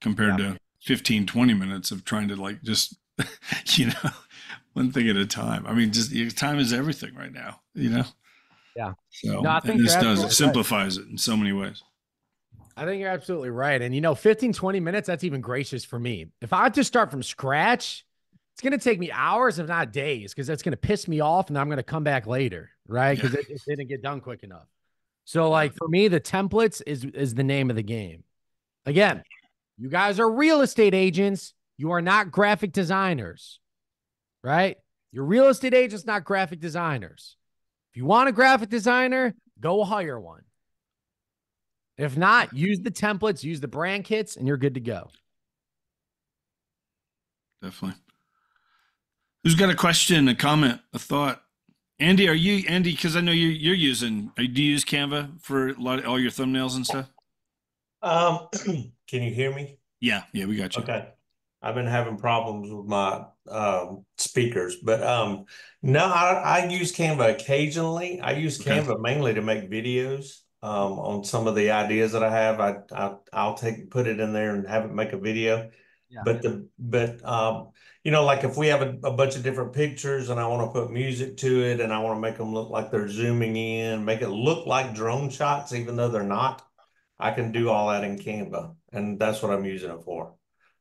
compared to 15, 20 minutes of trying to like just, you know, one thing at a time. I mean, just time is everything right now, you know? Yeah. So, No, I think and this you're does, it absolutely right. simplifies it in so many ways. I think you're absolutely right. And, you know, 15, 20 minutes, that's even gracious for me. If I had to start from scratch, it's going to take me hours, if not days, because that's going to piss me off and I'm going to come back later, right? Because it didn't get done quick enough. So, like, for me, the templates is the name of the game. Again, you guys are real estate agents. You are not graphic designers, right? You're real estate agents, not graphic designers. If you want a graphic designer, go hire one. If not, use the templates, use the brand kits, and you're good to go. Definitely. Who's got a question, a comment, a thought? Andy, Andy, because I know you're using, do you use Canva for all your thumbnails and stuff? Can you hear me? Yeah, we got you. Okay. I've been having problems with my speakers, but no, I use Canva occasionally. I use Canva mainly to make videos on some of the ideas that I have. I'll put it in there and have it make a video. Yeah. But you know, like if we have a bunch of different pictures and I want to put music to it and I want to make them look like they're zooming in, make it look like drone shots, even though they're not, I can do all that in Canva, and that's what I'm using it for.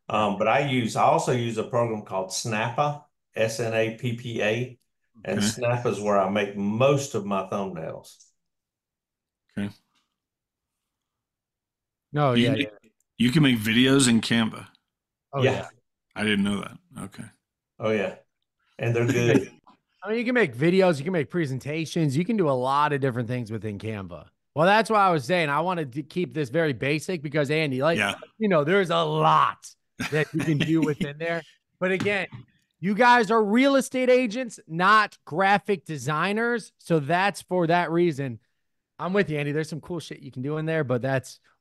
But I also use a program called Snappa, Snappa, and Snappa is where I make most of my thumbnails. Okay. No, you can make videos in Canva. Oh, yeah. I didn't know that. Okay. Oh, yeah. And they're good. I mean, you can make videos, you can make presentations, you can do a lot of different things within Canva. Well, that's why I was saying I wanted to keep this very basic because, Andy, you know, there's a lot that you can do within there. But again, you guys are real estate agents, not graphic designers. So that's for that reason. I'm with you, Andy. There's some cool shit you can do in there, but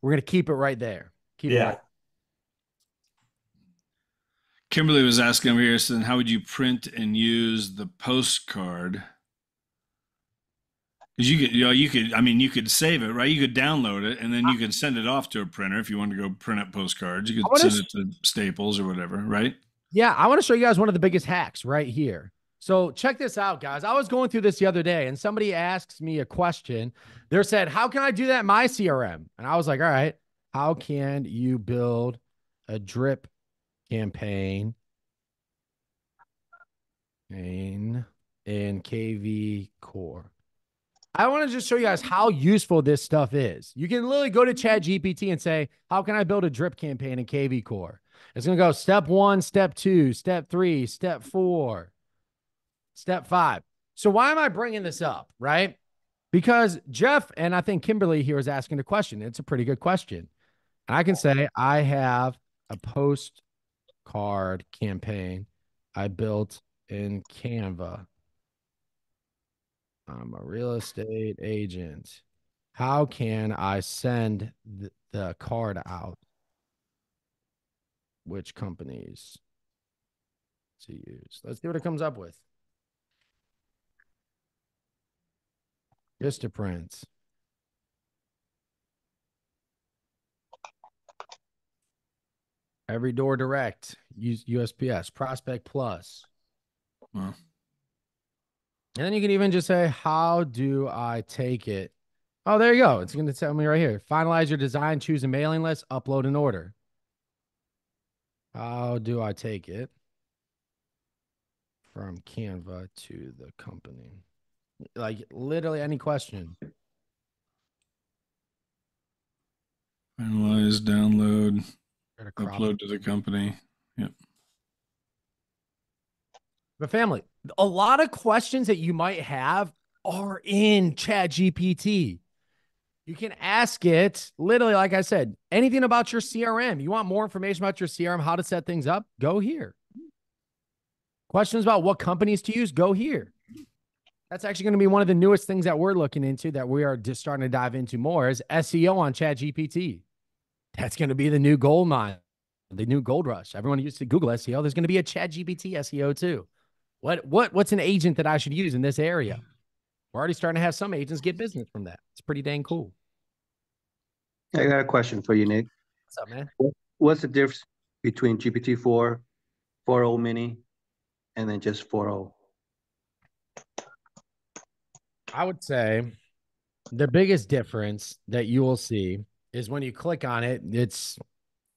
we're going to keep it right there. Keep it right. Kimberly was asking over here, saying, how would you print and use the postcard? Because you could save it, right? You could download it and then you could send it off to a printer if you want to go print up postcards. You I could want send to, it to Staples or whatever, right? yeah, I want to show you guys one of the biggest hacks right here. So check this out, guys. I was going through this the other day and somebody asks me a question. They said, how can I do that in my CRM? And I was like, all right, how can you build a drip campaign in KV Core? I want to just show you guys how useful this stuff is. You can literally go to ChatGPT and say, how can I build a drip campaign in KV Core? It's going to go step 1, step 2, step 3, step 4, step 5. So why am I bringing this up, right? Because Jeff and I think Kimberly here is asking a question. It's a pretty good question. And I can say, I have a postcard campaign I built in Canva. I'm a real estate agent. How can I send the card out? Which companies to use? Let's see what it comes up with. Vistaprint. Every Door Direct. Use USPS. Prospect Plus. Well, And then you can even just say, how do I take it? Oh, there you go. It's going to tell me right here. Finalize your design, choose a mailing list, upload an order. How do I take it from Canva to the company? Like literally any question. finalize, download, Crop. upload to the company. Yep. But family, a lot of questions that you might have are in ChatGPT. You can ask it literally, like I said, anything about your CRM. You want more information about your CRM, how to set things up? Go here. Questions about what companies to use? Go here. That's actually going to be one of the newest things that we're looking into that we are just starting to dive into more is SEO on ChatGPT. That's going to be the new gold mine, the new gold rush. Everyone used to Google SEO. There's going to be a ChatGPT SEO too. What's an agent that I should use in this area? We're already starting to have some agents get business from that. It's pretty dang cool. I got a question for you, Nick. What's up, man? What's the difference between GPT-4, 4.0 mini, and then just 4.0? I would say the biggest difference that you will see is when you click on it, it's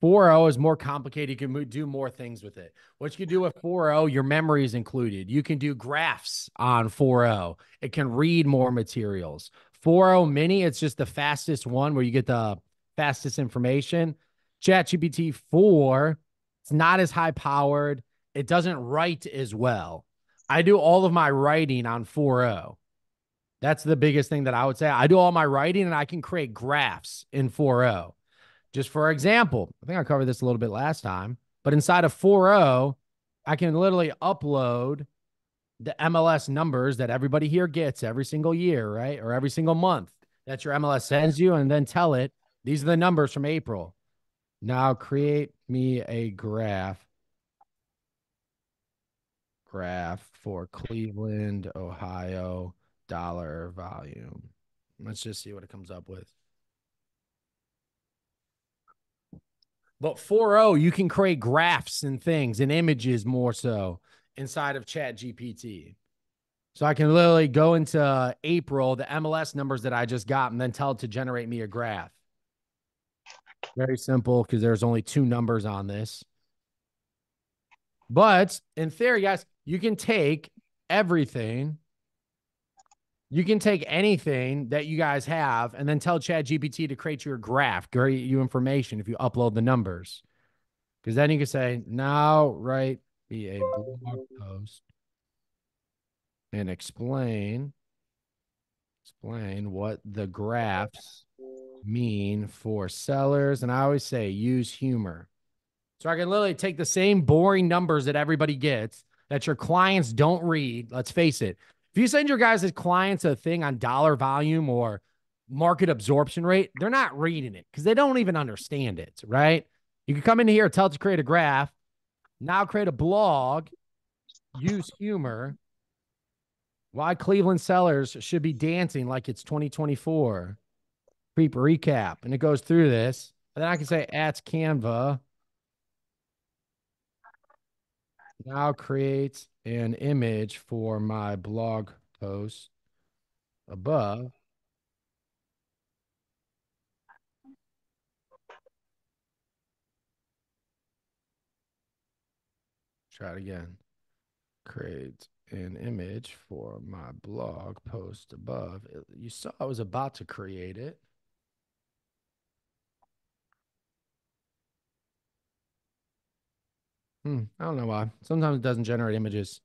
4.0 is more complicated. You can do more things with it. What you can do with 4.0, your memory is included. You can do graphs on 4.0. It can read more materials. 4.0 mini, it's just the fastest one where you get the fastest information. ChatGPT 4, it's not as high powered. It doesn't write as well. I do all of my writing on 4.0. That's the biggest thing that I would say. I do all my writing and I can create graphs in 4.0. Just for example, I think I covered this a little bit last time, but inside of 4.0, I can literally upload the MLS numbers that everybody here gets every single year, right? Or every single month that your MLS sends you, and then tell it, these are the numbers from April. Now create me a graph for Cleveland, Ohio, dollar volume. Let's just see what it comes up with. But 4.0, you can create graphs and things and images more so inside of ChatGPT. So I can literally go into April, the MLS numbers that I just got, and then tell it to generate me a graph. Very simple because there's only 2 numbers on this. But in theory, guys, you can take everything. You can take anything that you guys have and then tell ChatGPT to create your graph, create you information if you upload the numbers. Because then you can say, now write me a blog post and explain what the graphs mean for sellers. And I always say use humor. So I can literally take the same boring numbers that everybody gets that your clients don't read. Let's face it. If you send your guys as clients a thing on dollar volume or market absorption rate, they're not reading it because they don't even understand it, right? You can come in here, tell it to create a graph, now create a blog, use humor, Why Cleveland sellers should be dancing like it's 2024. Creep recap. And it goes through this. And then I can say at Canva. Now create an image for my blog post above. Try it again. Create an image for my blog post above. You saw I was about to create it. I don't know why. Sometimes it doesn't generate images.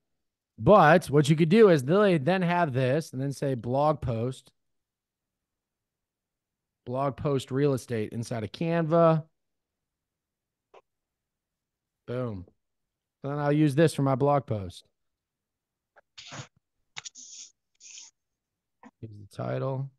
But what you could do is they then have this and then say blog post real estate inside of Canva. Boom. So then I'll use this for my blog post. Use the title.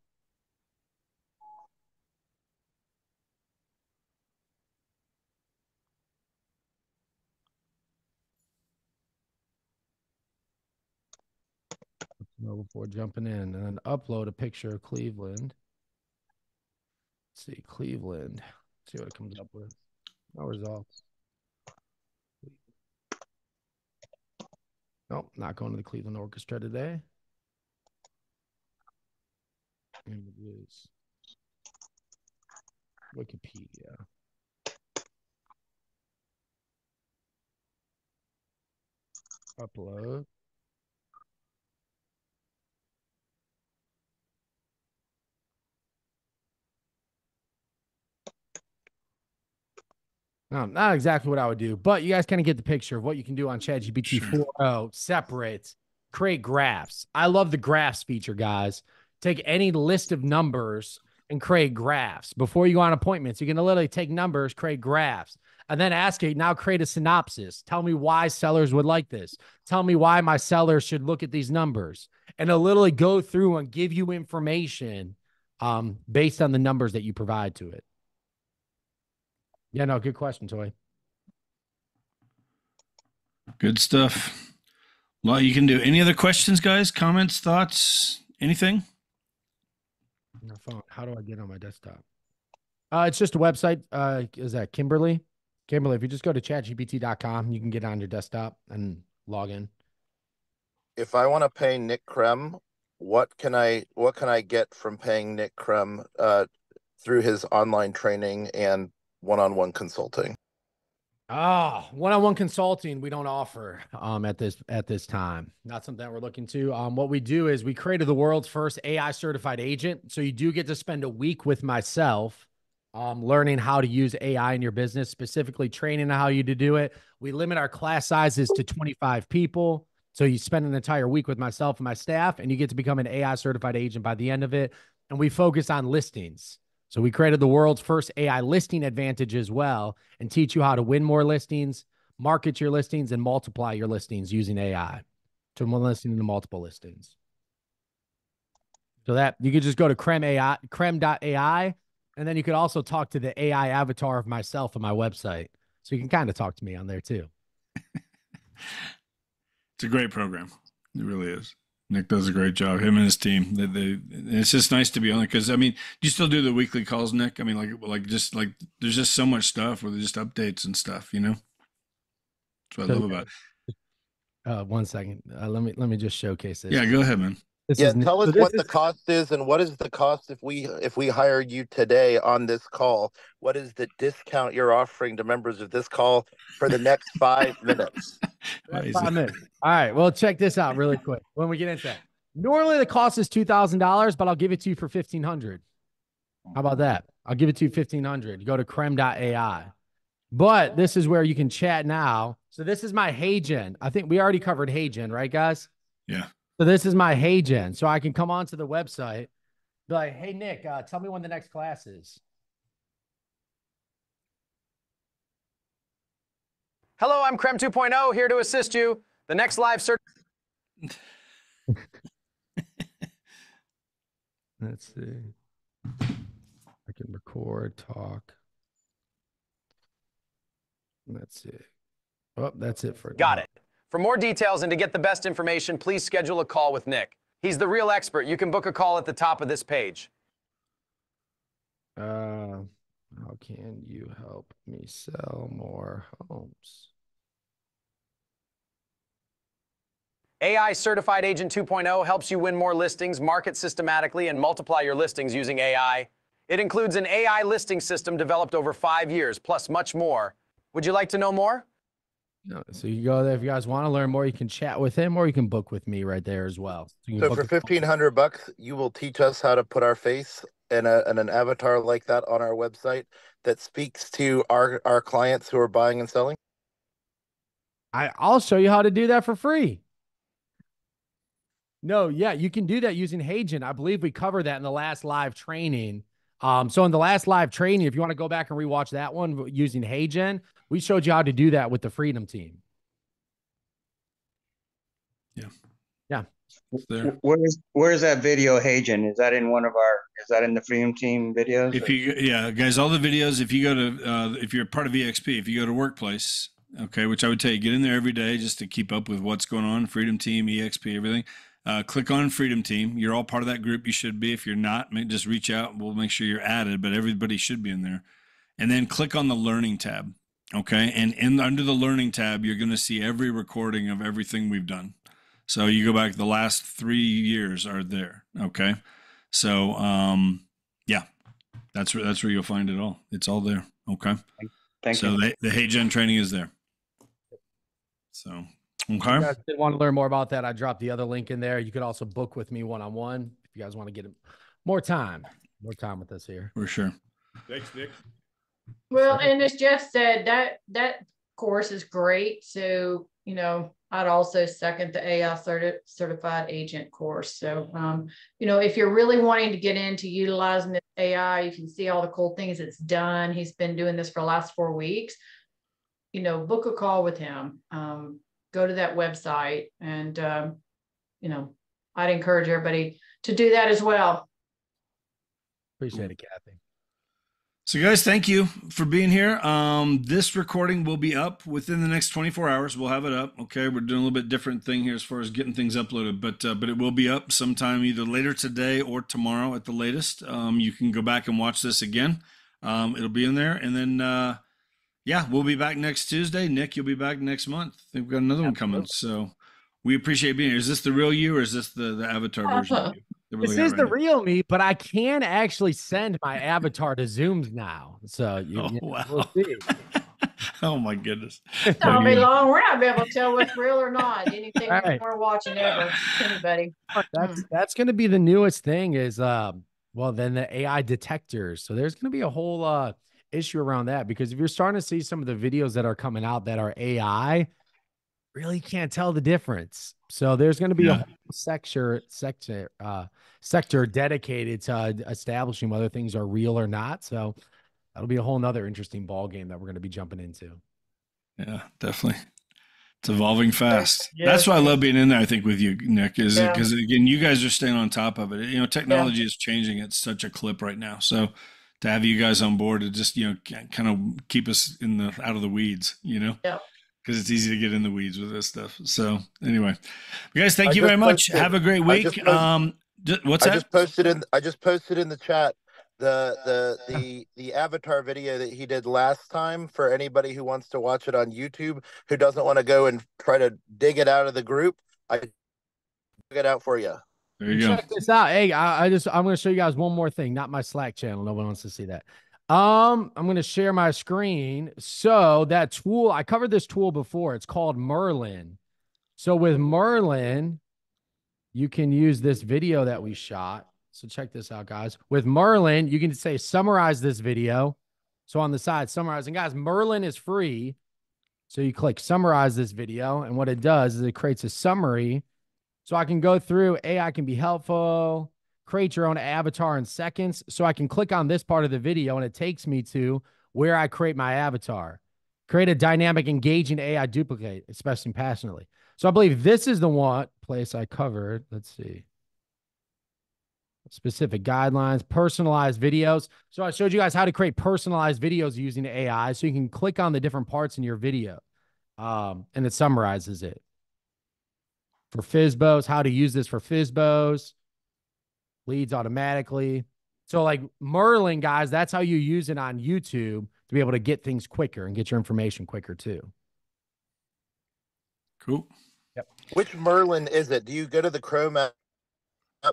Before jumping in, and then upload a picture of Cleveland. Let's see, Cleveland. Let's see what it comes up with. No results. Nope, not going to the Cleveland Orchestra today. Images. Wikipedia. Upload. No, not exactly what I would do, but you guys kind of get the picture of what you can do on ChatGPT 4.0. Separate, create graphs. I love the graphs feature, guys. Take any list of numbers and create graphs. Before you go on appointments, you can literally take numbers, create graphs, and then ask it, now create a synopsis. Tell me why sellers would like this. Tell me why my sellers should look at these numbers. And it'll literally go through and give you information based on the numbers that you provide to it. Yeah, no, good question, Toy. Good stuff. Well, you can do. Any other questions, guys? Comments, thoughts, anything? My phone. How do I get on my desktop? It's just a website. Is that Kimberly? Kimberly, if you just go to chatgpt.com, you can get on your desktop and log in. If I want to pay Nick Krem, what can I get from paying Nick Krem through his online training and one-on-one consulting? One-on-one consulting we don't offer at this time. Not something that we're looking to. What we do is we created the world's first AI certified agent. So you do get to spend a week with myself learning how to use AI in your business, specifically training on how you to do it. We limit our class sizes to 25 people. So you spend an entire week with myself and my staff, and you get to become an AI certified agent by the end of it. And we focus on listings. So we created the world's first AI listing advantage as well and teach you how to win more listings, market your listings, and multiply your listings using AI to one listing to multiple listings. So that you could just go to krem.ai, and then you could also talk to the AI avatar of myself on my website. So you can kind of talk to me on there too. It's a great program. It really is. Nick does a great job. Him and his team. It's just nice to be on it because I mean, do you still do the weekly calls, Nick? I mean, like there's just so much stuff where there's just updates and stuff. You know, that's what I love about it. 1 second. Let me just showcase this. Yeah, go ahead, man. Tell us what the cost is, and what is the cost if we hire you today on this call? What is the discount you're offering to members of this call for the next 5 minutes? 5 minutes. All right. Well, check this out really quick when we get into that. Normally the cost is $2,000, but I'll give it to you for $1,500. How about that? I'll give it to you $1,500. You go to krem.ai. But this is where you can chat now. So this is my HeyGen. I think we already covered HeyGen, right, guys? Yeah. So this is my HeyGen. So I can come onto the website, be like, hey, Nick, tell me when the next class is. Hello, I'm Krem 2.0, here to assist you. The next live search. Let's see. I can record, talk. Let's see. Oh, that's it for Got it. For more details and to get the best information, please schedule a call with Nick. He's the real expert. You can book a call at the top of this page. How can you help me sell more homes? AI Certified Agent 2.0 helps you win more listings, market systematically, and multiply your listings using AI. It includes an AI listing system developed over 5 years, plus much more. Would you like to know more? No, so you go there if you guys want to learn more. You can chat with him, or you can book with me right there as well. So for $1,500, you will teach us how to put our face and an avatar like that on our website that speaks to our clients who are buying and selling. I'll show you how to do that for free. No, yeah, you can do that using Hagen. I believe we covered that in the last live training. So in the last live training, if you want to go back and rewatch that one using Hagen, we showed you how to do that with the Freedom Team. Yeah. Yeah. Where is that video, Hagen? Is that in the Freedom Team videos? Yeah, guys, all the videos, if you go to, if you're part of EXP, if you go to Workplace, okay, which I would tell you, get in there every day just to keep up with what's going on, Freedom Team, EXP, everything. Click on Freedom Team. You're all part of that group. You should be. If you're not, just reach out. We'll make sure you're added, but everybody should be in there. And then click on the Learning tab, okay? And under the Learning tab, you're going to see every recording of everything we've done. So you go back, the last 3 years are there, okay? So, yeah, that's where you'll find it all. It's all there, okay? Thank you. So the Hey training is there. So, okay. If you guys did want to learn more about that, I dropped the other link in there. You could also book with me one-on-one if you guys want to get more time with us here. For sure. Thanks, Nick. Well, and as Jeff said, that course is great. So, I'd also second the AI certified agent course. So, if you're really wanting to get into utilizing this AI, you can see all the cool things it's done. He's been doing this for the last 4 weeks. Book a call with him. Go to that website, and I'd encourage everybody to do that as well. Appreciate it, Kathy. So guys, thank you for being here. This recording will be up within the next 24 hours. We'll have it up. Okay. We're doing a little bit different thing here as far as getting things uploaded, but it will be up sometime either later today or tomorrow at the latest. You can go back and watch this again. It'll be in there. And then, yeah, we'll be back next Tuesday. Nick, you'll be back next month. I think we've got another one coming. So we appreciate being here. Is this the real you, or is this the avatar version of you? This is the real me, but I can actually send my avatar to Zooms now. So wow. We'll see. Oh my goodness. It's not be long. We're not be able to tell what's real or not. Anything we're watching ever. Anybody. That's going to be the newest thing is, then the AI detectors. So there's going to be a whole issue around that, because if you're starting to see some of the videos that are coming out that are AI, really can't tell the difference. So there's going to be a whole sector dedicated to establishing whether things are real or not. So that'll be a whole nother interesting ball game that we're going to be jumping into. Yeah, definitely. It's evolving fast. Yeah. That's why I love being in there, I think, with you, Nick, is because again, you guys are staying on top of it. Technology is changing at such a clip right now. So to have you guys on board to just, kind of keep us out of the weeds, Yeah. Because it's easy to get in the weeds with this stuff. So anyway, you guys, thank you very much. Have a great week. What's that? I just posted in the chat the avatar video that he did last time for anybody who wants to watch it on YouTube, who doesn't want to go and try to dig it out of the group. I dig it out for you. There you go. Check this out. Hey, I'm going to show you guys one more thing. Not my Slack channel. No one wants to see that. I'm going to share my screen. So that tool, I covered this tool before. It's called Merlin. So with Merlin, you can use this video that we shot. So check this out, guys. With Merlin, you can say, summarize this video. So on the side, summarize. And guys, Merlin is free. So you click summarize this video. And what it does is it creates a summary. So I can go through, AI can be helpful. Create your own avatar in seconds. So I can click on this part of the video and it takes me to where I create my avatar. Create a dynamic, engaging AI duplicate, especially passionately. So I believe this is the place I covered. Let's see. Specific guidelines, personalized videos. So I showed you guys how to create personalized videos using AI. So you can click on the different parts in your video and it summarizes it. for FISBOs, how to use this for FISBOs, leads automatically. So like Merlin, guys, that's how you use it on YouTube to be able to get things quicker and get your information quicker too. Cool. Yep. Which Merlin is it? Do you go to the Chrome app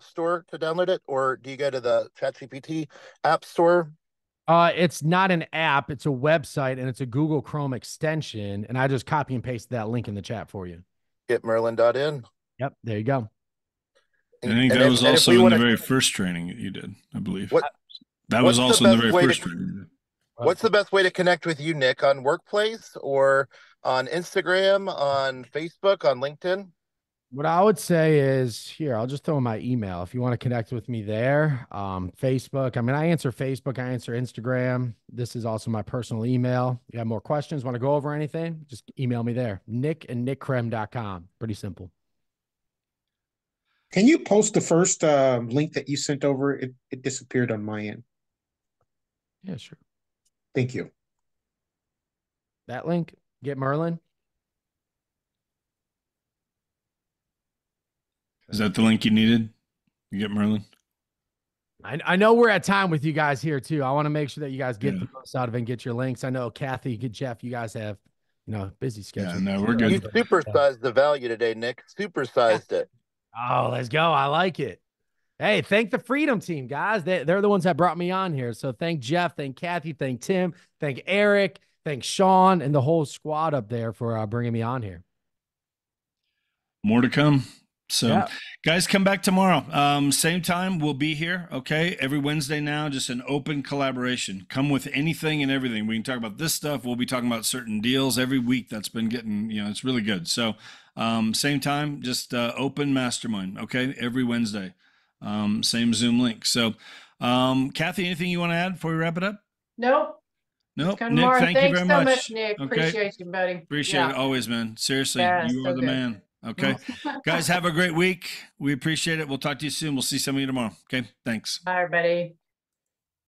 store to download it, or do you go to the ChatGPT app store? It's not an app, it's a website, and it's a Google Chrome extension. And I just copy and paste that link in the chat for you. Getmerlin.in. Yep, there you go. I think that was also in the very first training that you did, I believe. That was also in the very first training. What's the best way to connect with you, Nick? On Workplace or on Instagram, on Facebook, on LinkedIn? What I would say is here, I'll just throw in my email if you want to connect with me there. Facebook. I mean, I answer Facebook, I answer Instagram. This is also my personal email. You have more questions, want to go over anything? Just email me there. nick@nickkrem.com. Pretty simple. Can you post the first link that you sent over? It disappeared on my end. Yeah, sure. Thank you. That link, Get Merlin. Is that the link you needed? You get Merlin? I know we're at time with you guys here too. I want to make sure that you guys get the most out of it and get your links. I know Kathy, Jeff, you guys have, busy schedule. Yeah, no, we're good. You supersized the value today, Nick. Supersized it. Oh, let's go. I like it. Hey, thank the Freedom Team, guys. They're the ones that brought me on here. So thank Jeff, thank Kathy, thank Tim, thank Eric, thank Sean, and the whole squad up there for bringing me on here. More to come. So guys, come back tomorrow. Same time, we'll be here. Okay. Every Wednesday now, just an open collaboration. Come with anything and everything. We can talk about this stuff. We'll be talking about certain deals every week. That's been getting, it's really good. So same time, just open mastermind. Okay. Every Wednesday. Same Zoom link. So Kathy, anything you want to add before we wrap it up? Nope. Nope. Nick, Nick, thank you very so much. Nick. Okay. Appreciate you, buddy. Appreciate it always, man. Seriously, Yeah, you so are the good. man. Okay. Guys, have a great week. We appreciate it. We'll talk to you soon. We'll see some of you tomorrow. Okay. Thanks. Bye, everybody.